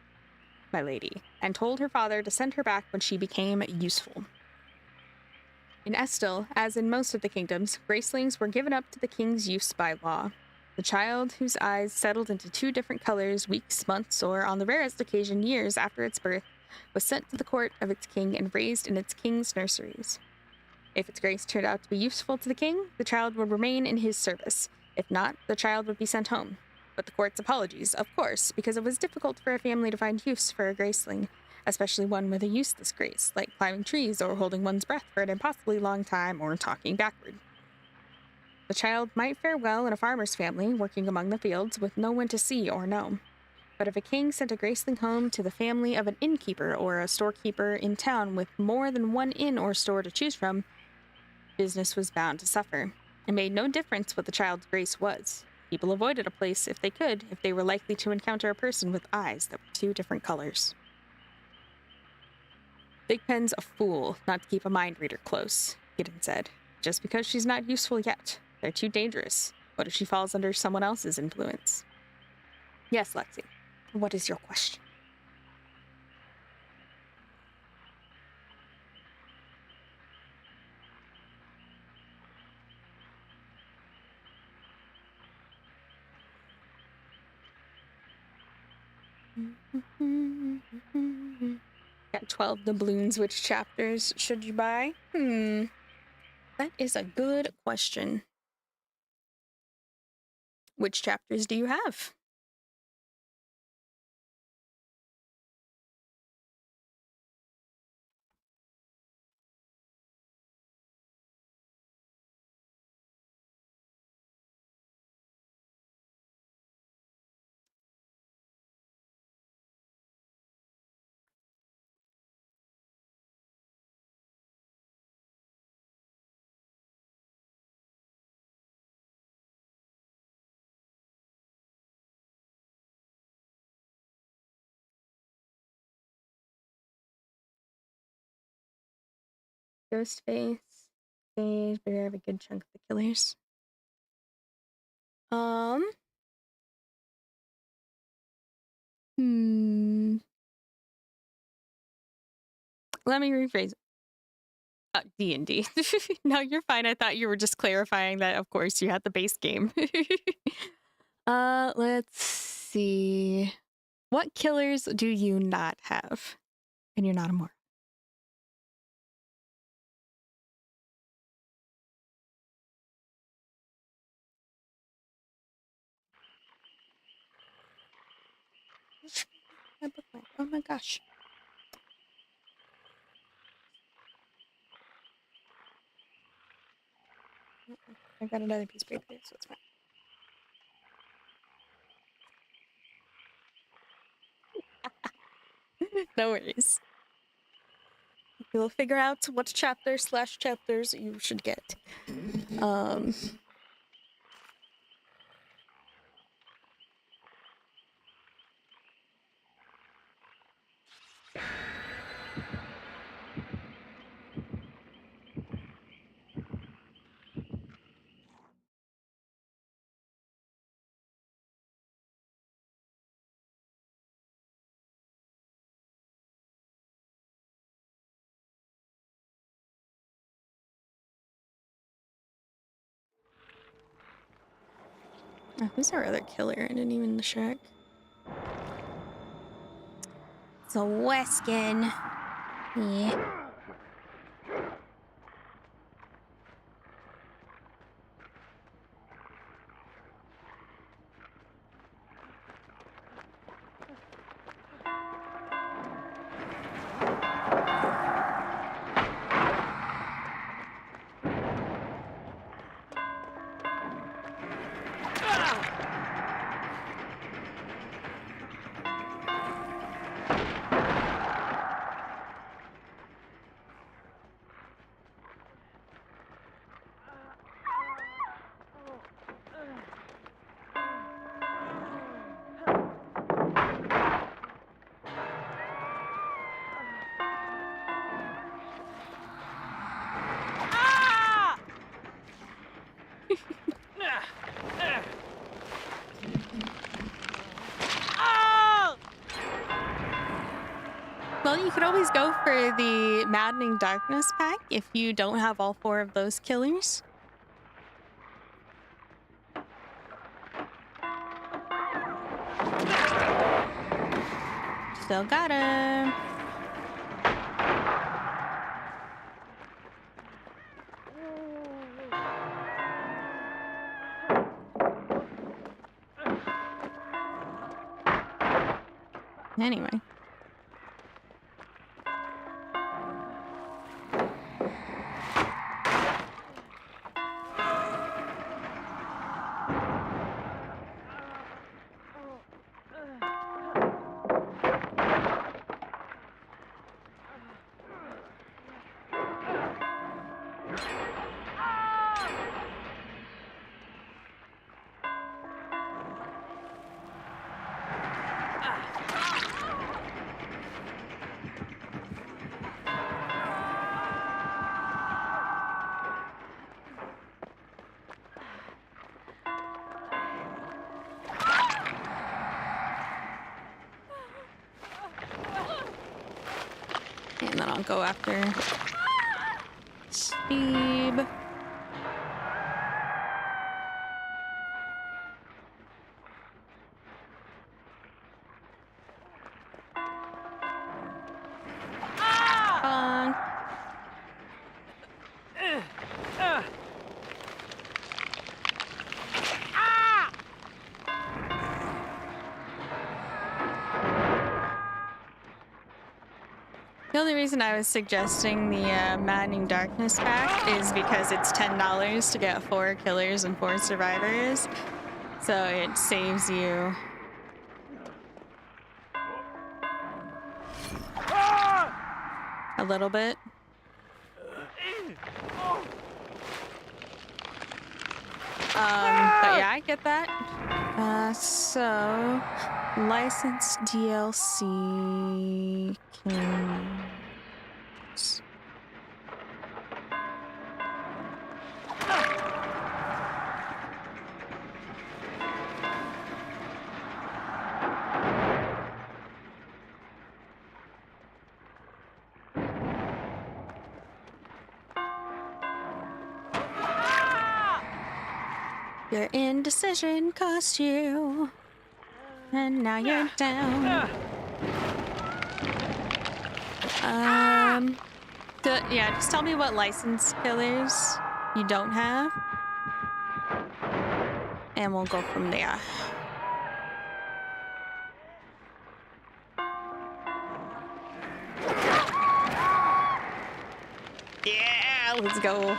my lady, and told her father to send her back when she became useful. In Estill, as in most of the kingdoms, Gracelings were given up to the king's use by law. The child whose eyes settled into two different colors weeks, months, or on the rarest occasion years after its birth was sent to the court of its king and raised in its king's nurseries. If its grace turned out to be useful to the king, the child would remain in his service. If not, the child would be sent home. But the court's apologies, of course, because it was difficult for a family to find use for a Graceling, especially one with a useless grace, like climbing trees or holding one's breath for an impossibly long time or talking backward. The child might fare well in a farmer's family, working among the fields with no one to see or know. But if a king sent a Graceling home to the family of an innkeeper or a storekeeper in town with more than one inn or store to choose from, business was bound to suffer. It made no difference what the child's grace was. People avoided a place if they could, if they were likely to encounter a person with eyes that were two different colors. Thigpen's a fool not to keep a mind reader close, Gideon said. Just because she's not useful yet. They're too dangerous. What if she falls under someone else's influence? Yes, Lexi. What is your question? Got 12 doubloons. Which chapters should you buy? That is a good question. Which chapters do you have? Ghostface, Sage, but I have a good chunk of the killers. Let me rephrase. D&D. No, you're fine. I thought you were just clarifying that, of course, you had the base game. Let's see. What killers do you not have? And you're not a mortal. Oh my gosh. I got another piece of paper, so it's fine. No worries. You'll figure out what chapters you should get. Oh, who's our other killer? I didn't even check. It's a Weskin. Yeah. Well, you could always go for the Maddening Darkness pack if you don't have all 4 of those killers. Still got him. Anyway. And then I'll go after Steve. The only reason I was suggesting the Maddening Darkness pack is because it's $10 to get 4 killers and 4 survivors. So it saves you. A little bit. But yeah, I get that. So licensed DLC killers. Your indecision cost you, and now you're down. Yeah, just tell me what licensed killers you don't have, and we'll go from there. Yeah, let's go.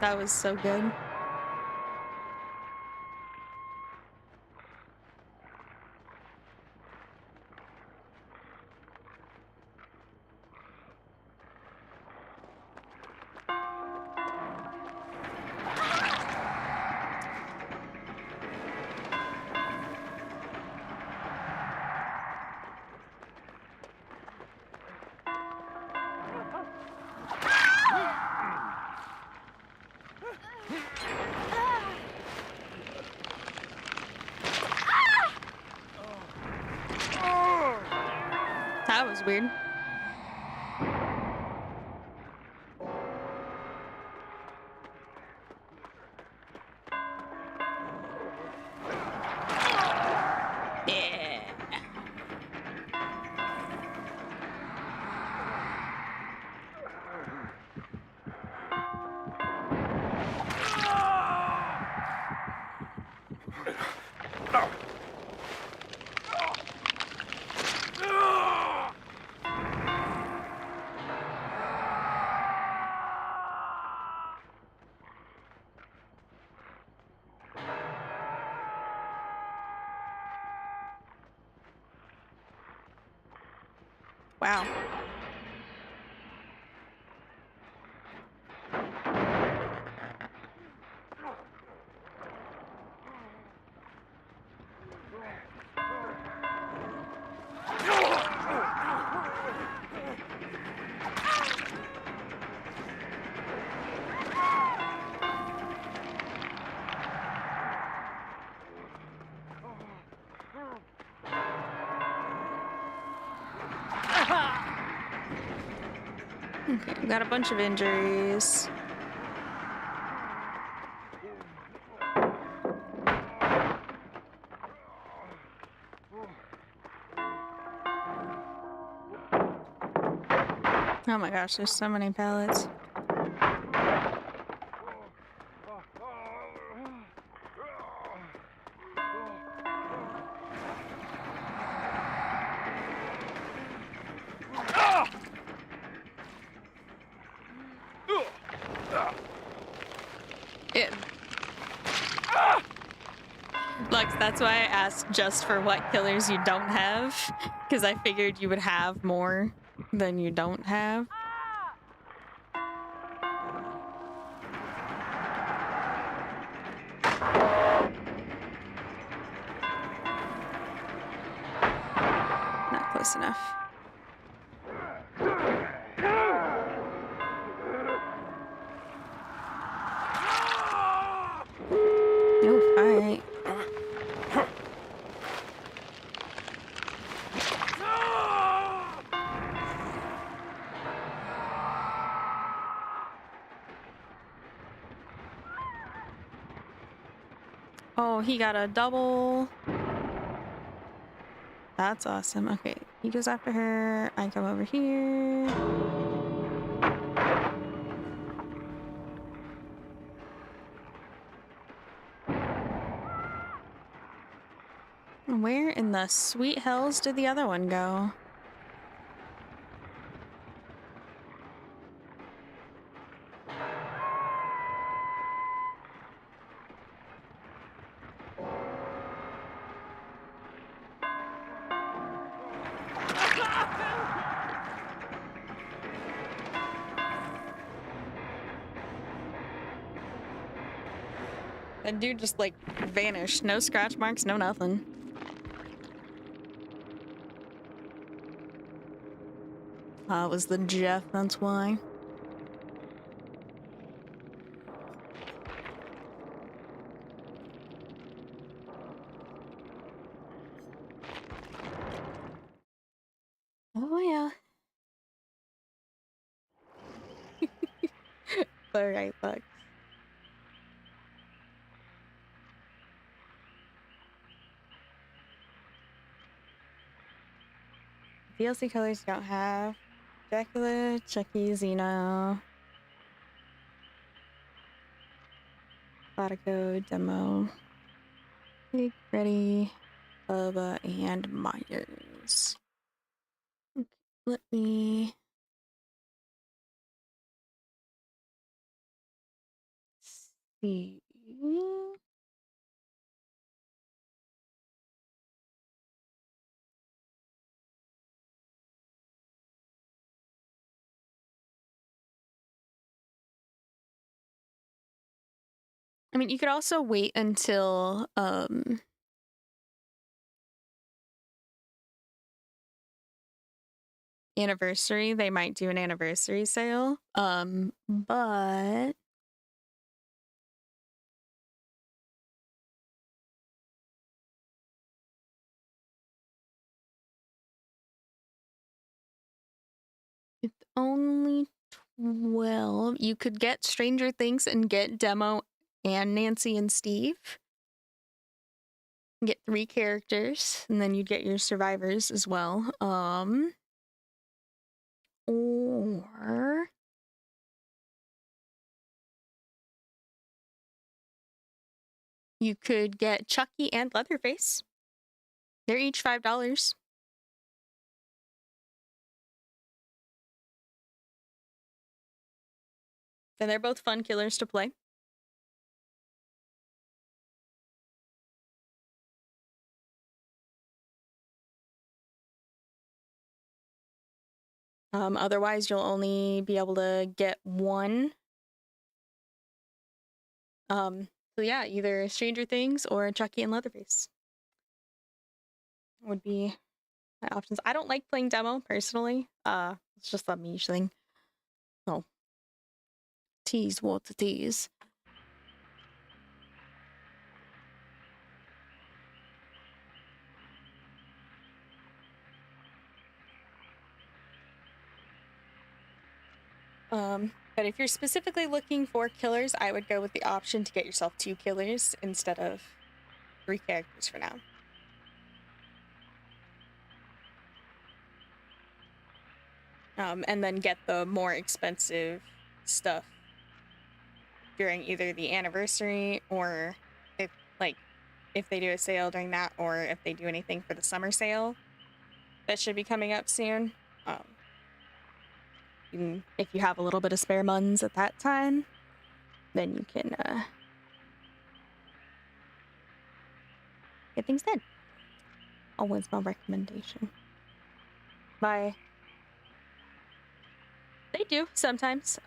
That was so good. That was weird. wow. Okay, we got a bunch of injuries. Oh my gosh, there's so many pallets. Lux, that's why I asked just for what killers you don't have, because I figured you would have more than you don't have. Not close enough. Oh, all right. Oh, he got a double. That's awesome. Okay, he goes after her. I come over here. Where in the sweet hells did the other one go? That dude just like vanished. No scratch marks, no nothing. It was the Jeff, that's why. Oh yeah. Alright, fuck. DLC colors you don't have. Dracula, Chucky, Xeno. Bodico, Demo. Big Freddy, Bubba, and Myers. Okay, let me see. I mean, you could also wait until anniversary. They might do an anniversary sale. But it's only 12. You could get Stranger Things and get Demo and Nancy and Steve. Get 3 characters, and then you'd get your survivors as well. Or you could get Chucky and Leatherface. They're each $5. And they're both fun killers to play. Otherwise, you'll only be able to get one. So yeah, either Stranger Things or Chucky and Leatherface would be my options. I don't like playing demo personally. It's just a me thing. No. Tease what it is. But if you're specifically looking for killers, I would go with the option to get yourself 2 killers instead of 3 characters for now. And then get the more expensive stuff during either the anniversary or if they do a sale during that, or if they do anything for the summer sale that should be coming up soon. If you have a little bit of spare muns at that time, then you can get things done. Always my recommendation. They do sometimes.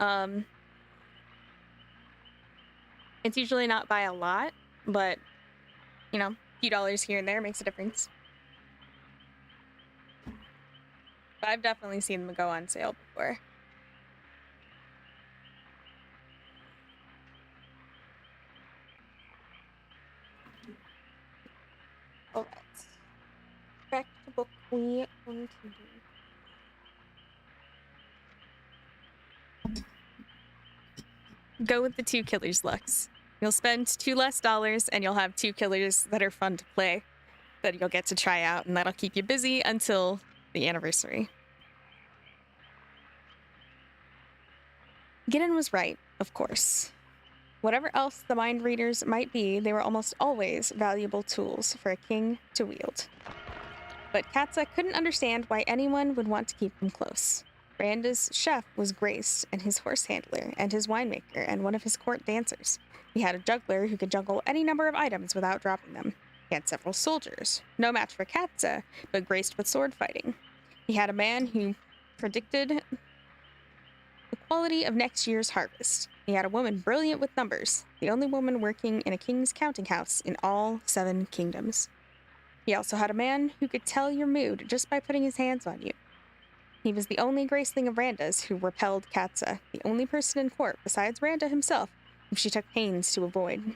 It's usually not by a lot, but you know, a few dollars here and there makes a difference. But I've definitely seen them go on sale before. Alright. Back to the book we continue. Go with the 2 killers, Lux. You'll spend $2 less and you'll have 2 killers that are fun to play, that you'll get to try out, and that'll keep you busy until the anniversary. Gideon was right, of course. Whatever else the mind readers might be, they were almost always valuable tools for a king to wield. But Katza couldn't understand why anyone would want to keep them close. Randa's chef was Grace, and his horse handler, and his winemaker, and one of his court dancers. He had a juggler who could juggle any number of items without dropping them. He had several soldiers, no match for Katza, but graced with sword fighting. He had a man who predicted the quality of next year's harvest. He had a woman brilliant with numbers, the only woman working in a king's counting house in all 7 kingdoms. He also had a man who could tell your mood just by putting his hands on you. He was the only Graceling of Randa's who repelled Katza, the only person in court besides Randa himself whom she took pains to avoid.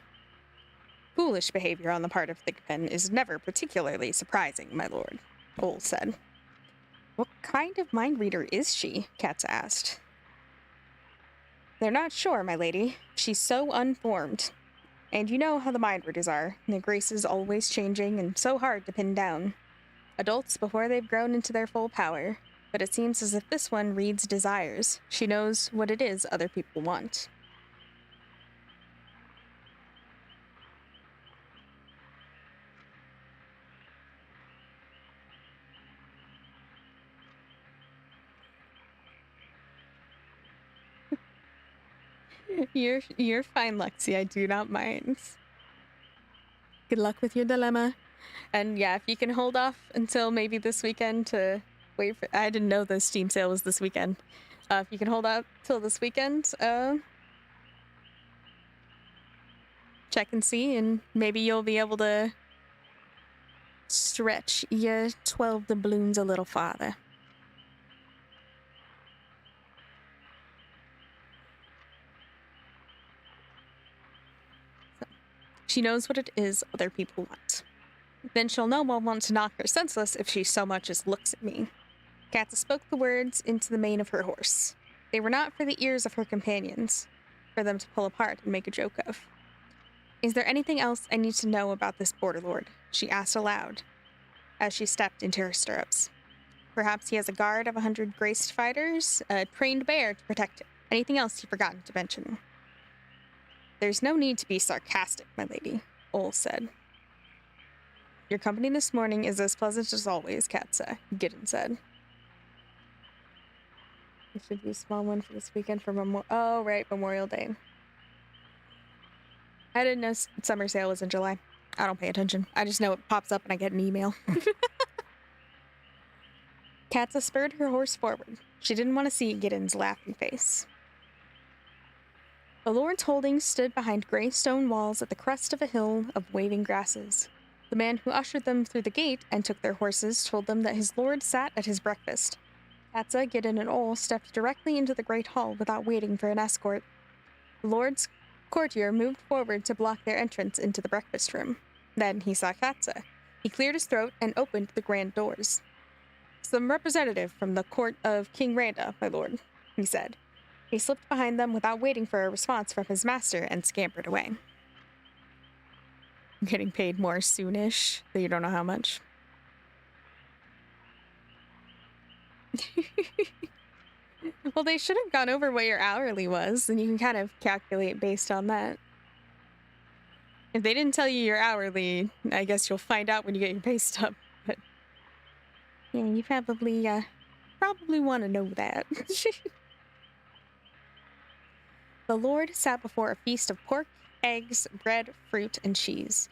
Foolish behavior on the part of Thigpen is never particularly surprising, my lord, Ole said. What kind of mind reader is she? Katza asked. They're not sure, my lady. She's so unformed. And you know how the mind readers are. The Grace is always changing and so hard to pin down. Adults before they've grown into their full power. But it seems as if this one reads desires. She knows what it is other people want. You're fine, Lexi. I do not mind. Good luck with your dilemma. And yeah, if you can hold off until maybe this weekend to wait for... I didn't know the Steam sale was this weekend. If you can hold out till this weekend, check and see, and maybe you'll be able to stretch your 12 doubloons a little farther. She knows what it is other people want. Then she'll know I'll want to knock her senseless if she so much as looks at me. Katza spoke the words into the mane of her horse. They were not for the ears of her companions, for them to pull apart and make a joke of. Is there anything else I need to know about this border lord? She asked aloud, as she stepped into her stirrups. Perhaps he has a guard of 100 graced fighters, a trained bear to protect him. Anything else you've forgotten to mention? There's no need to be sarcastic, my lady, Ole said. Your company this morning is as pleasant as always, Katza, Gideon said. It should be a small one for this weekend for Memorial Day. I didn't know summer sale was in July. I don't pay attention. I just know it pops up and I get an email. Katza spurred her horse forward. She didn't want to see Gideon's laughing face. The Lord's holdings stood behind gray stone walls at the crest of a hill of waving grasses. The man who ushered them through the gate and took their horses told them that his lord sat at his breakfast. Katza, Gideon, and Ol stepped directly into the great hall without waiting for an escort. The Lord's courtier moved forward to block their entrance into the breakfast room. Then he saw Katza. He cleared his throat and opened the grand doors. "Some representative from the court of King Randa, my lord," he said. He slipped behind them without waiting for a response from his master and scampered away. Getting paid more soonish, but you don't know how much. Well, they should have gone over what your hourly was, and you can kind of calculate based on that. If they didn't tell you your hourly, I guess you'll find out when you get your pay stub. But yeah, you probably want to know that. The Lord sat before a feast of pork, eggs, bread, fruit, and cheese,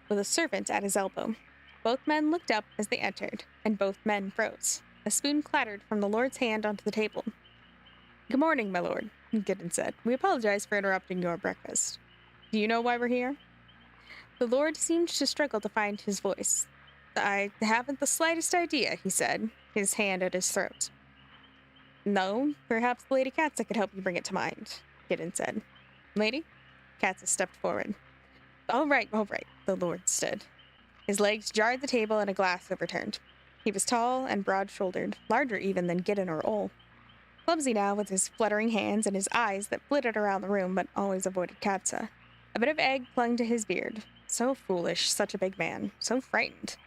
with a servant at his elbow. Both men looked up as they entered, and both men froze. A spoon clattered from the Lord's hand onto the table. "Good morning, my lord," Gideon said. "We apologize for interrupting your breakfast. Do you know why we're here?" The Lord seemed to struggle to find his voice. "I haven't the slightest idea," he said, his hand at his throat. "No, perhaps Lady Katza could help you bring it to mind," Gideon said. "Lady?" Katza stepped forward. All right, the Lord stood. His legs jarred the table and a glass overturned. He was tall and broad-shouldered, larger even than Gideon or Ol. Clumsy now with his fluttering hands and his eyes that flitted around the room but always avoided Katza. A bit of egg clung to his beard. So foolish, such a big man. So frightened.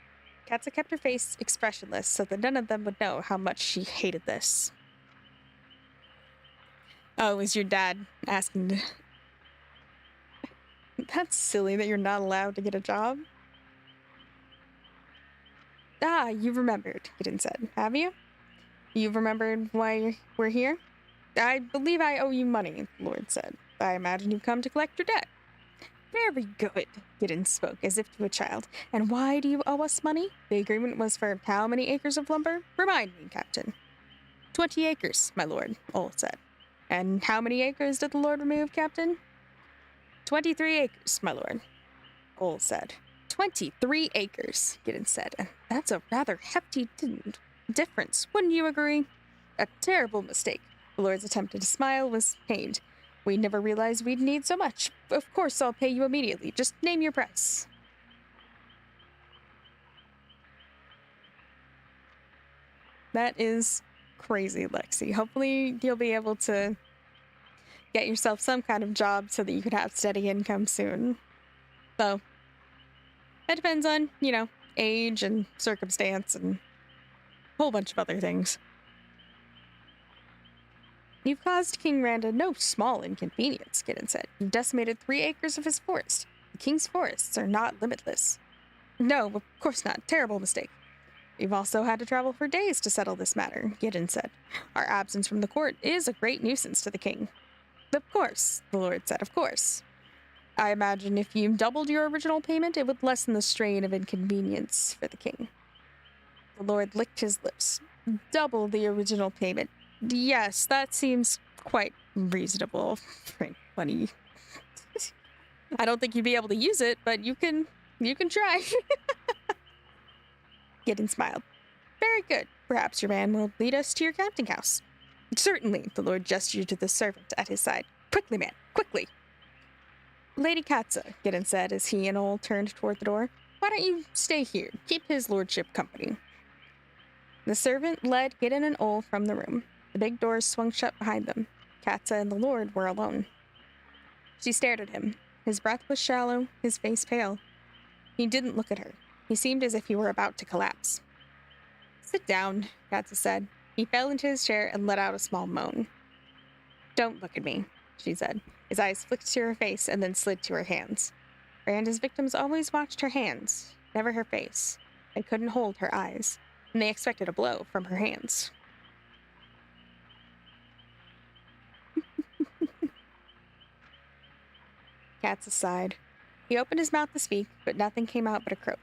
Katza kept her face expressionless so that none of them would know how much she hated this. "Oh, is your dad asking to..." That's silly that you're not allowed to get a job. "Ah, you remembered," Gideon said. "Have you? You've remembered why we're here?" "I believe I owe you money," the Lord said. "I imagine you've come to collect your debt." "Very good," Gideon spoke, as if to a child. "And why do you owe us money? The agreement was for how many acres of lumber? Remind me, Captain." 20 acres, my lord," Ol said. "And how many acres did the Lord remove, Captain?" 23 acres, my lord," Ol said. 23 acres, Gideon said. "And that's a rather hefty difference, wouldn't you agree?" "A terrible mistake." The Lord's attempt at a smile was pained. "We never realized we'd need so much. Of course, I'll pay you immediately. Just name your price." That is crazy, Lexi. Hopefully, you'll be able to get yourself some kind of job so that you could have steady income soon. Though, that depends on, age and circumstance and a whole bunch of other things. "You've caused King Randa no small inconvenience," Gideon said. "You've decimated 3 acres of his forest. The king's forests are not limitless." "No, of course not. Terrible mistake." "We've also had to travel for days to settle this matter," Gideon said. "Our absence from the court is a great nuisance to the king." "Of course," the Lord said, "of course. I imagine if you doubled your original payment, it would lessen the strain of inconvenience for the king." The Lord licked his lips. "Double the original payment. Yes, that seems quite reasonable. Frank, funny. I don't think you'd be able to use it, but you can try." Gideon smiled. "Very good. Perhaps your man will lead us to your counting house." "Certainly," the Lord gestured to the servant at his side. "Quickly, man, quickly." "Lady Katza," Gideon said as he and Ol turned toward the door. "Why don't you stay here? Keep his lordship company." The servant led Gideon and Ol from the room. The big doors swung shut behind them. Katza and the Lord were alone. She stared at him. His breath was shallow, his face pale. He didn't look at her. He seemed as if he were about to collapse. "Sit down," Katza said. He fell into his chair and let out a small moan. "Don't look at me," she said. His eyes flicked to her face and then slid to her hands. Randa's victims always watched her hands, never her face. They couldn't hold her eyes, and they expected a blow from her hands. Katza sighed. He opened his mouth to speak, but nothing came out but a croak.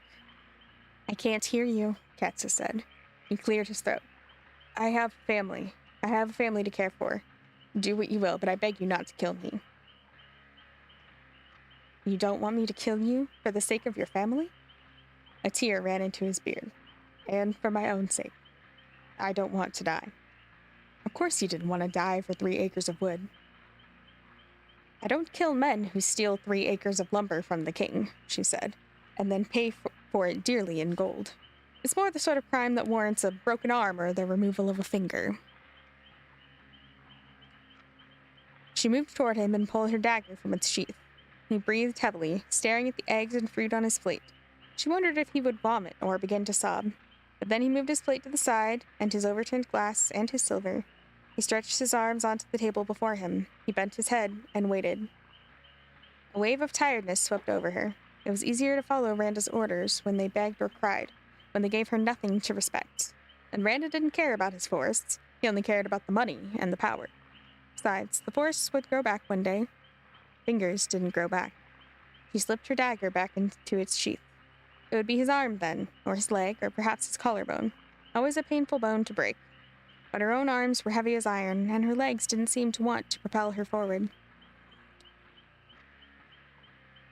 "I can't hear you," Katza said. He cleared his throat. I have family. I have a family to care for. Do what you will, but I beg you not to kill me. You don't want me to kill you for the sake of your family? A tear ran into his beard. And for my own sake. I don't want to die. Of course you didn't want to die for 3 acres of wood. I don't kill men who steal 3 acres of lumber from the king, she said, and then pay for it dearly in gold. It's more the sort of crime that warrants a broken arm or the removal of a finger. She moved toward him and pulled her dagger from its sheath. He breathed heavily, staring at the eggs and fruit on his plate. She wondered if he would vomit or begin to sob. But then he moved his plate to the side, and his overturned glass, and his silver. He stretched his arms onto the table before him. He bent his head and waited. A wave of tiredness swept over her. It was easier to follow Randa's orders when they begged or cried, when they gave her nothing to respect. And Randa didn't care about his forests. He only cared about the money and the power. Besides, the forests would grow back one day. Fingers didn't grow back. She slipped her dagger back into its sheath. It would be his arm then, or his leg, or perhaps his collarbone. Always a painful bone to break. But her own arms were heavy as iron, and her legs didn't seem to want to propel her forward.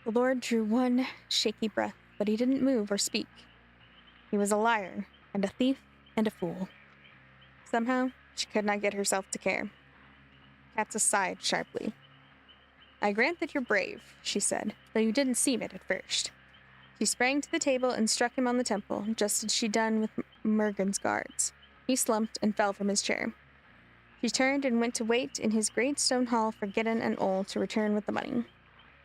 The Lord drew one shaky breath, but he didn't move or speak. He was a liar, and a thief, and a fool. Somehow, she could not get herself to care. Katza sighed sharply. I grant that you're brave, she said, though you didn't seem it at first. She sprang to the table and struck him on the temple, just as she'd done with Mergen's guards. He slumped and fell from his chair. She turned and went to wait in his great stone hall for Gideon and Ol to return with the money.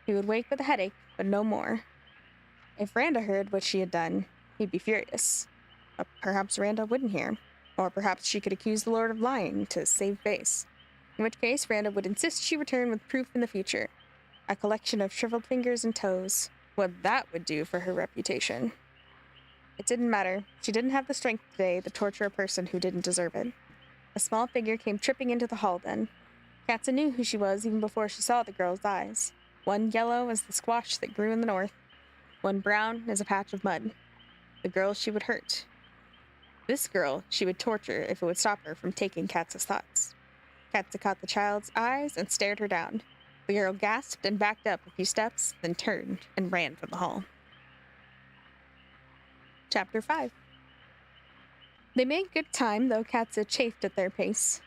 He would wake with a headache, but no more. If Randa heard what she had done, he'd be furious. But perhaps Randa wouldn't hear. Or perhaps she could accuse the Lord of lying to save face. In which case, Randa would insist she return with proof in the future. A collection of shriveled fingers and toes. What that would do for her reputation. It didn't matter. She didn't have the strength today to torture a person who didn't deserve it. A small figure came tripping into the hall then. Katza knew who she was even before she saw the girl's eyes. One yellow as the squash that grew in the north. One brown as a patch of mud. The girl she would hurt. This girl she would torture if it would stop her from taking Katza's thoughts. Katza caught the child's eyes and stared her down. The girl gasped and backed up a few steps, then turned and ran from the hall. Chapter 5. They made good time, though Katza chafed at their pace.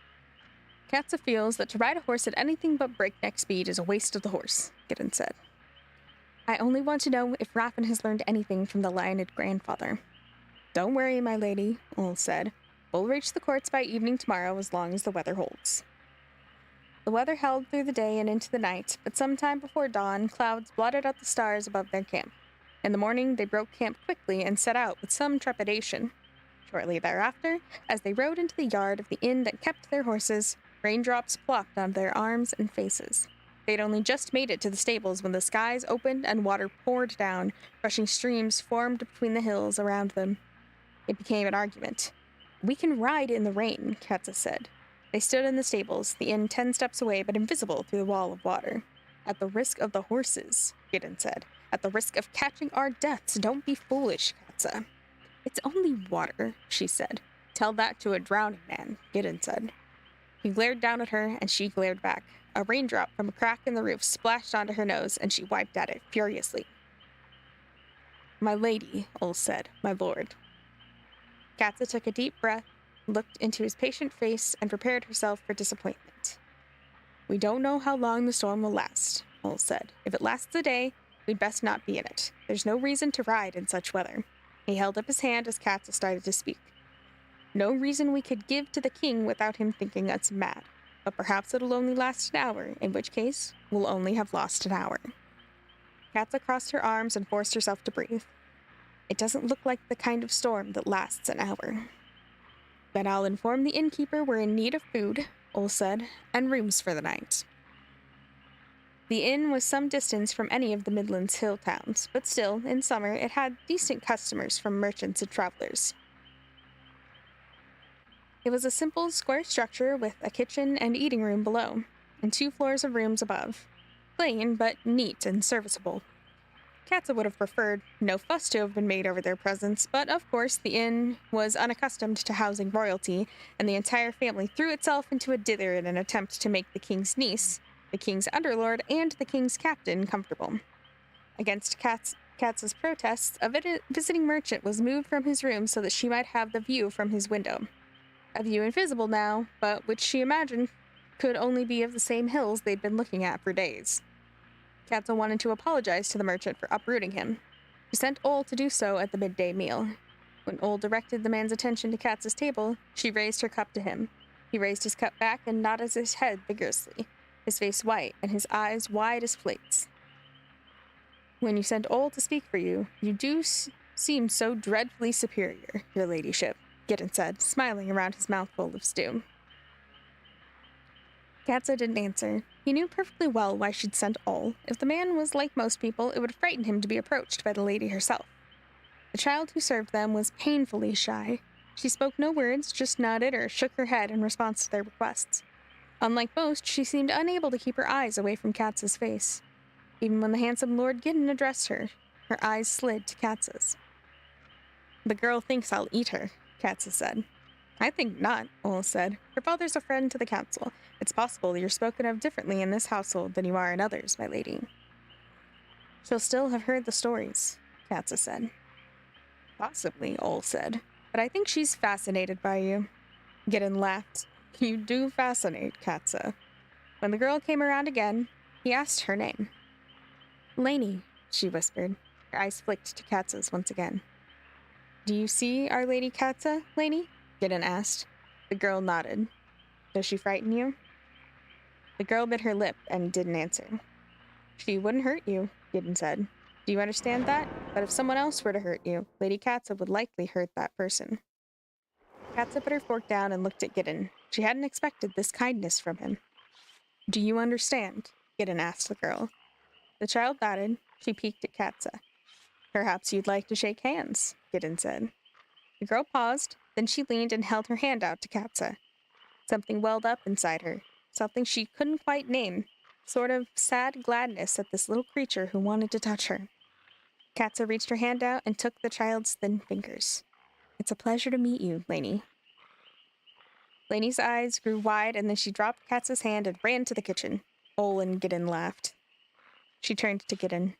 Katza feels that to ride a horse at anything but breakneck speed is a waste of the horse, Gideon said. I only want to know if Raffen has learned anything from the lioned grandfather. Don't worry, my lady, Ol said. We'll reach the courts by evening tomorrow as long as the weather holds. The weather held through the day and into the night, but sometime before dawn, clouds blotted out the stars above their camp. In the morning, they broke camp quickly and set out with some trepidation. Shortly thereafter, as they rode into the yard of the inn that kept their horses, raindrops plopped on their arms and faces. They'd only just made it to the stables when the skies opened and water poured down, rushing streams formed between the hills around them. It became an argument. We can ride in the rain, Katza said. They stood in the stables, the inn 10 steps away but invisible through the wall of water. At the risk of the horses, Gideon said. At the risk of catching our deaths, don't be foolish, Katza. It's only water, she said. Tell that to a drowning man, Gideon said. He glared down at her, and she glared back. A raindrop from a crack in the roof splashed onto her nose, and she wiped at it furiously. My lady, Ol said, my lord. Katza took a deep breath, looked into his patient face, and prepared herself for disappointment. We don't know how long the storm will last, Ol said. If it lasts a day, we'd best not be in it. There's no reason to ride in such weather. He held up his hand as Katza started to speak. No reason we could give to the king without him thinking us mad. But perhaps it'll only last an hour, in which case, we'll only have lost an hour. Katza crossed her arms and forced herself to breathe. It doesn't look like the kind of storm that lasts an hour. Then I'll inform the innkeeper we're in need of food, Ol said, and rooms for the night. The inn was some distance from any of the Midlands hill towns, but still, in summer, it had decent customers from merchants and travelers. It was a simple, square structure with a kitchen and eating room below, and 2 floors of rooms above. Plain, but neat and serviceable. Katza would have preferred no fuss to have been made over their presence, but of course the inn was unaccustomed to housing royalty, and the entire family threw itself into a dither in an attempt to make the king's niece, the king's underlord, and the king's captain comfortable. Against Katza's protests, a visiting merchant was moved from his room so that she might have the view from his window. A view invisible now, but which she imagined could only be of the same hills they'd been looking at for days. Katza wanted to apologize to the merchant for uprooting him. She sent Ole to do so at the midday meal. When Ole directed the man's attention to Katza's table, she raised her cup to him. He raised his cup back and nodded his head vigorously, his face white and his eyes wide as plates. "When you sent Ole to speak for you, you do seem so dreadfully superior, your ladyship," Gideon said, smiling around his mouthful of stew. Katza didn't answer. He knew perfectly well why she'd sent Ole. If the man was like most people, it would frighten him to be approached by the lady herself. The child who served them was painfully shy. She spoke no words, just nodded or shook her head in response to their requests. Unlike most, she seemed unable to keep her eyes away from Katza's face. Even when the handsome Lord Gideon addressed her, her eyes slid to Katza's. "The girl thinks I'll eat her," Katza said. "I think not," Ole said. "Her father's a friend to the council. It's possible you're spoken of differently in this household than you are in others, my lady." "She'll still have heard the stories," Katza said. "Possibly," Ole said. "But I think she's fascinated by you." Gideon laughed. "You do fascinate, Katza." When the girl came around again, he asked her name. "Lainey," she whispered. Her eyes flicked to Katza's once again. "Do you see Our Lady Katza, Lainey?" Gideon asked. The girl nodded. "Does she frighten you?" The girl bit her lip and didn't answer. "She wouldn't hurt you," Gideon said. "Do you understand that? But if someone else were to hurt you, Lady Katza would likely hurt that person." Katza put her fork down and looked at Gideon. She hadn't expected this kindness from him. "Do you understand?" Gideon asked the girl. The child nodded. She peeked at Katza. "Perhaps you'd like to shake hands," Gideon said. The girl paused, then she leaned and held her hand out to Katza. Something welled up inside her, something she couldn't quite name, sort of sad gladness at this little creature who wanted to touch her. Katza reached her hand out and took the child's thin fingers. "It's a pleasure to meet you, Lainey." Lainey's eyes grew wide, and then she dropped Katza's hand and ran to the kitchen. Ole and Gideon laughed. She turned to Gideon.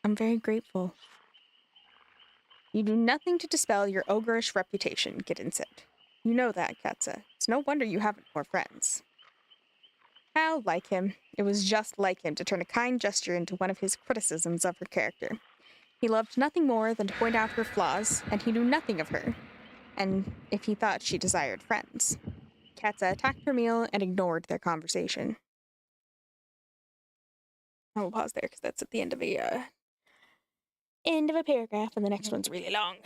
"I'm very grateful." "You do nothing to dispel your ogreish reputation," Gideon said. "You know that, Katza. It's no wonder you haven't more friends." How like him. It was just like him to turn a kind gesture into one of his criticisms of her character. He loved nothing more than to point out her flaws, and he knew nothing of her, and if he thought she desired friends. Katza attacked her meal and ignored their conversation. I will pause there because that's at the end of a paragraph, and the next one's really long.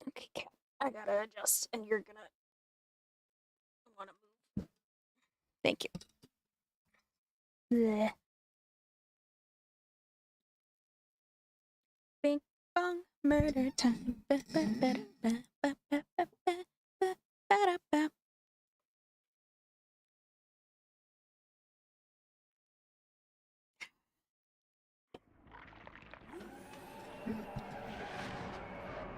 Okay, Kat, I gotta adjust, and you're gonna want to move. Thank you. Blech. Bing bong, murder time. Ba, ba, ba, ba, ba, ba, ba, ba, ba, ba, ba.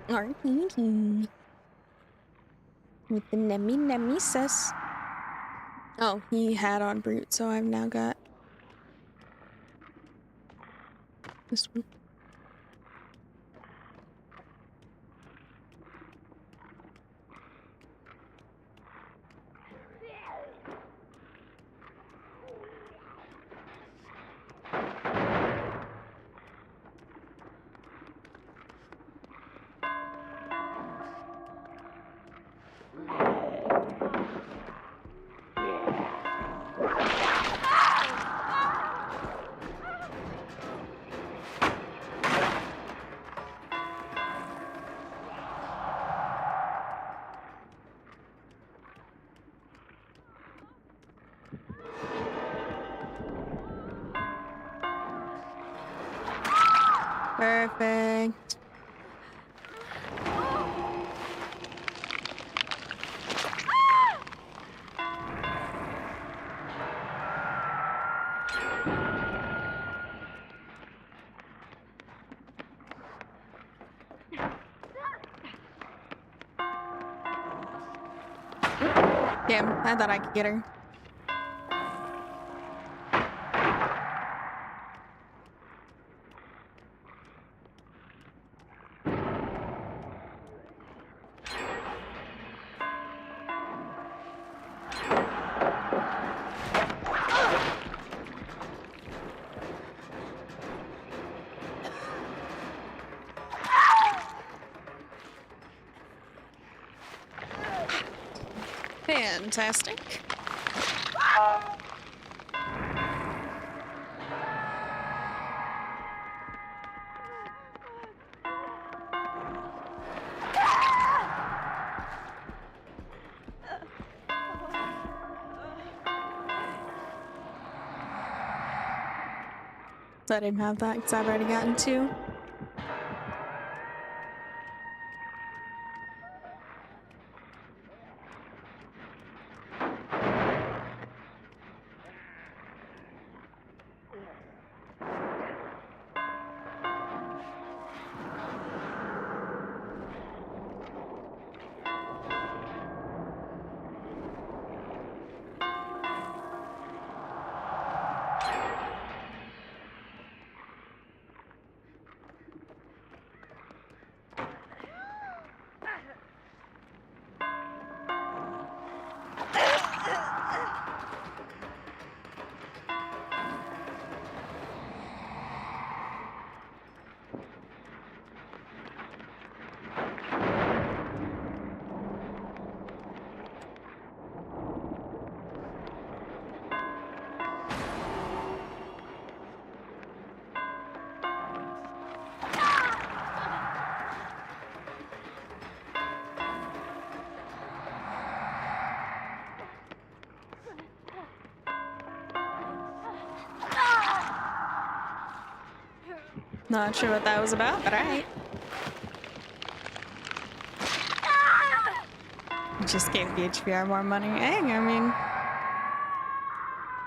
Arky. With the nemmy sus. Oh, he had on brute, so I've now got this one. Perfect. Damn, I thought I could get her. Fantastic. Let him have that because I've already gotten two. Not sure what that was about, but alright. Just gave the HBR more money. Hey, I mean,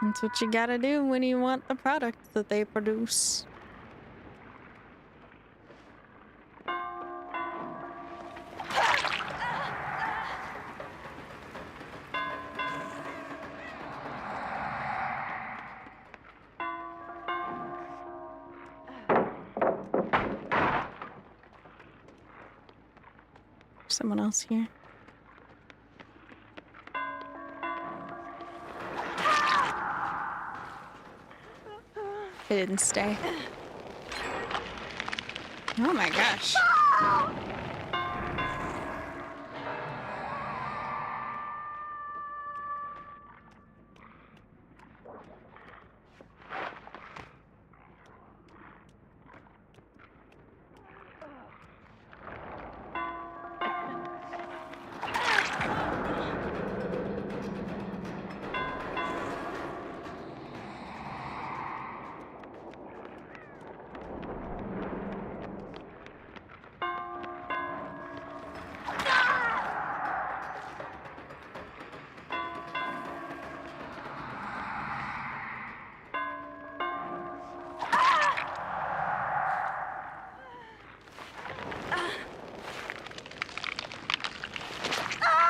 that's what you gotta do when you want the product that they produce. Someone else here. It didn't stay. Oh my gosh.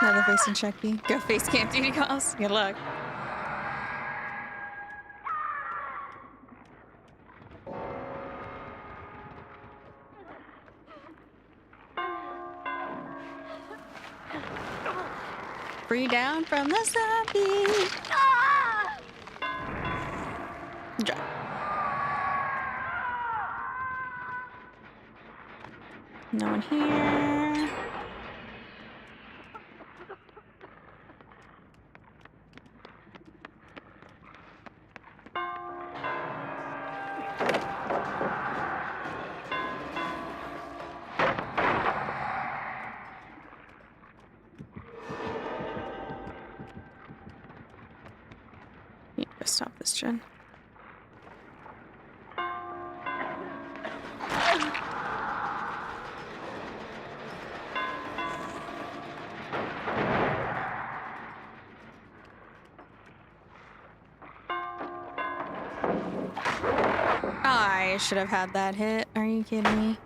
Another face and check B. Go face camp duty calls. Good luck. Free down from the zombie. Drop. No one here. Stop this, Jen. I should have had that hit. Are you kidding me?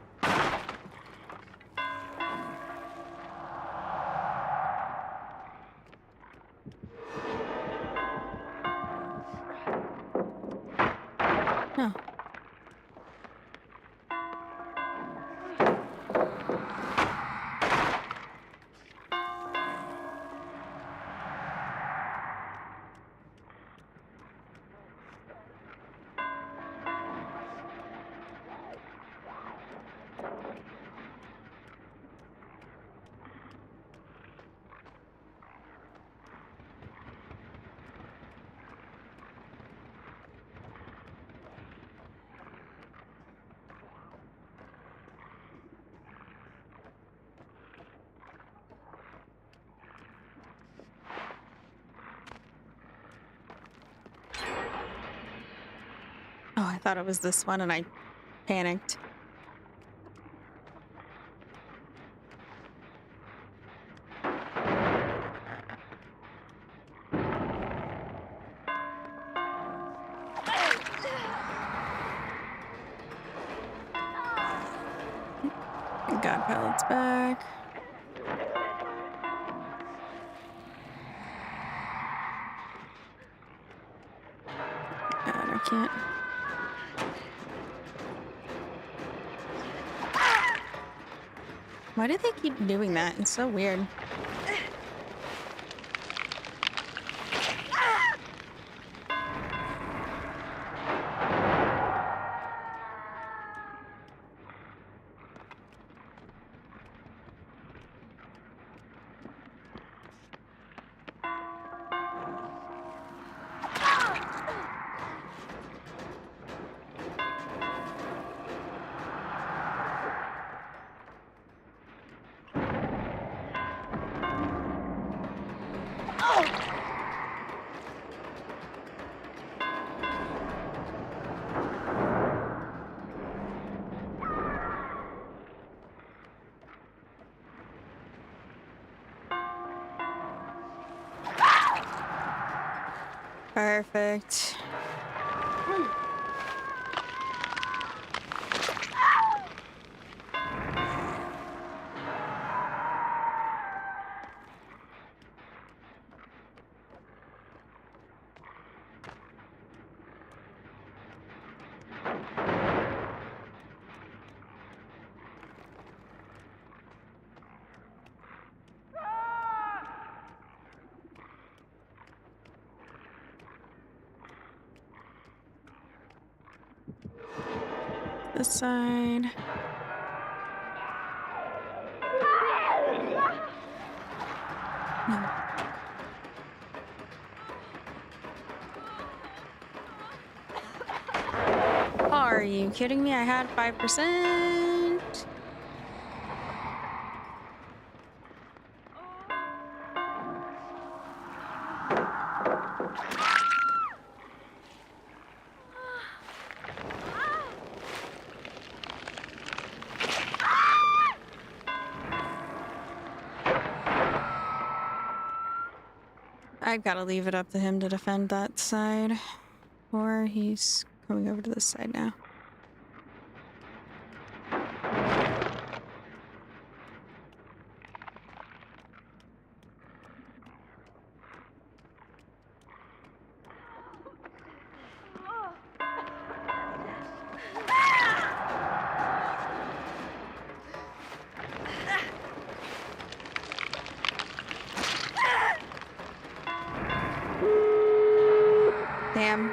thought it was this one and I panicked. Got pellets back. God, I can't. Why do they keep doing that? It's so weird. Perfect. This side. No. Are you kidding me? I had 5%. I've got to leave it up to him to defend that side. Or he's coming over to this side now. Damn.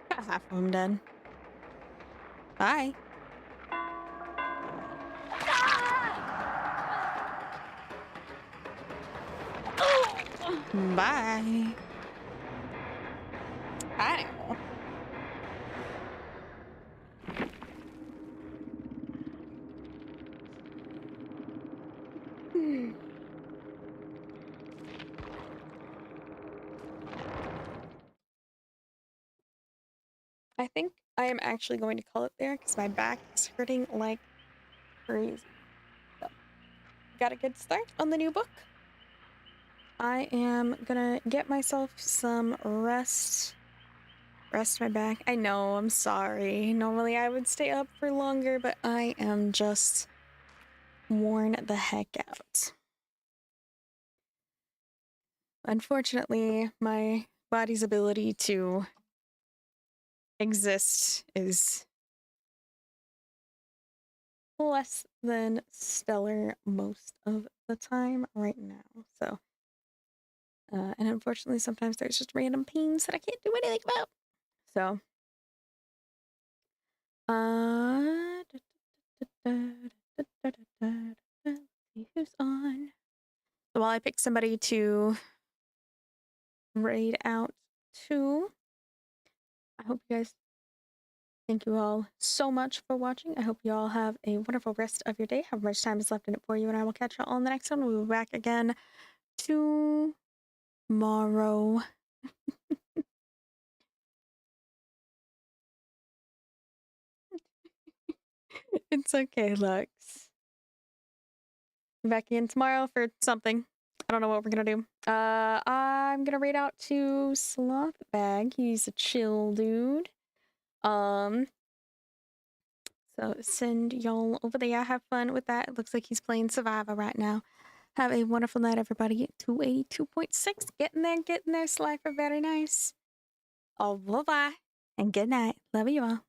Got half of them dead. Bye. Bye. I don't know. I think I am actually going to call it there because my back is hurting like crazy. So, got a good start on the new book. I am gonna get myself some rest. Rest my back. I know, I'm sorry. Normally I would stay up for longer, but I am just worn the heck out. unfortunately, my body's ability to exist is less than stellar most of the time right now. So, and unfortunately, sometimes there's just random pains that I can't do anything about. So, see who's on. So while I pick somebody to raid out to, I hope you guys. Thank you all so much for watching. I hope you all have a wonderful rest of your day. How much time is left in it for you, and I will catch you all on the next one. We'll be back again tomorrow. It's okay, Lux. Back in tomorrow for something. I don't know what we're gonna do. I'm gonna raid out to Slothbag. He's a chill dude. So send y'all over there. Have fun with that. It looks like he's playing Survivor right now. Have a wonderful night, everybody. 282.6. Getting there, Slifer. Very nice. Au revoir and good night. Love you all.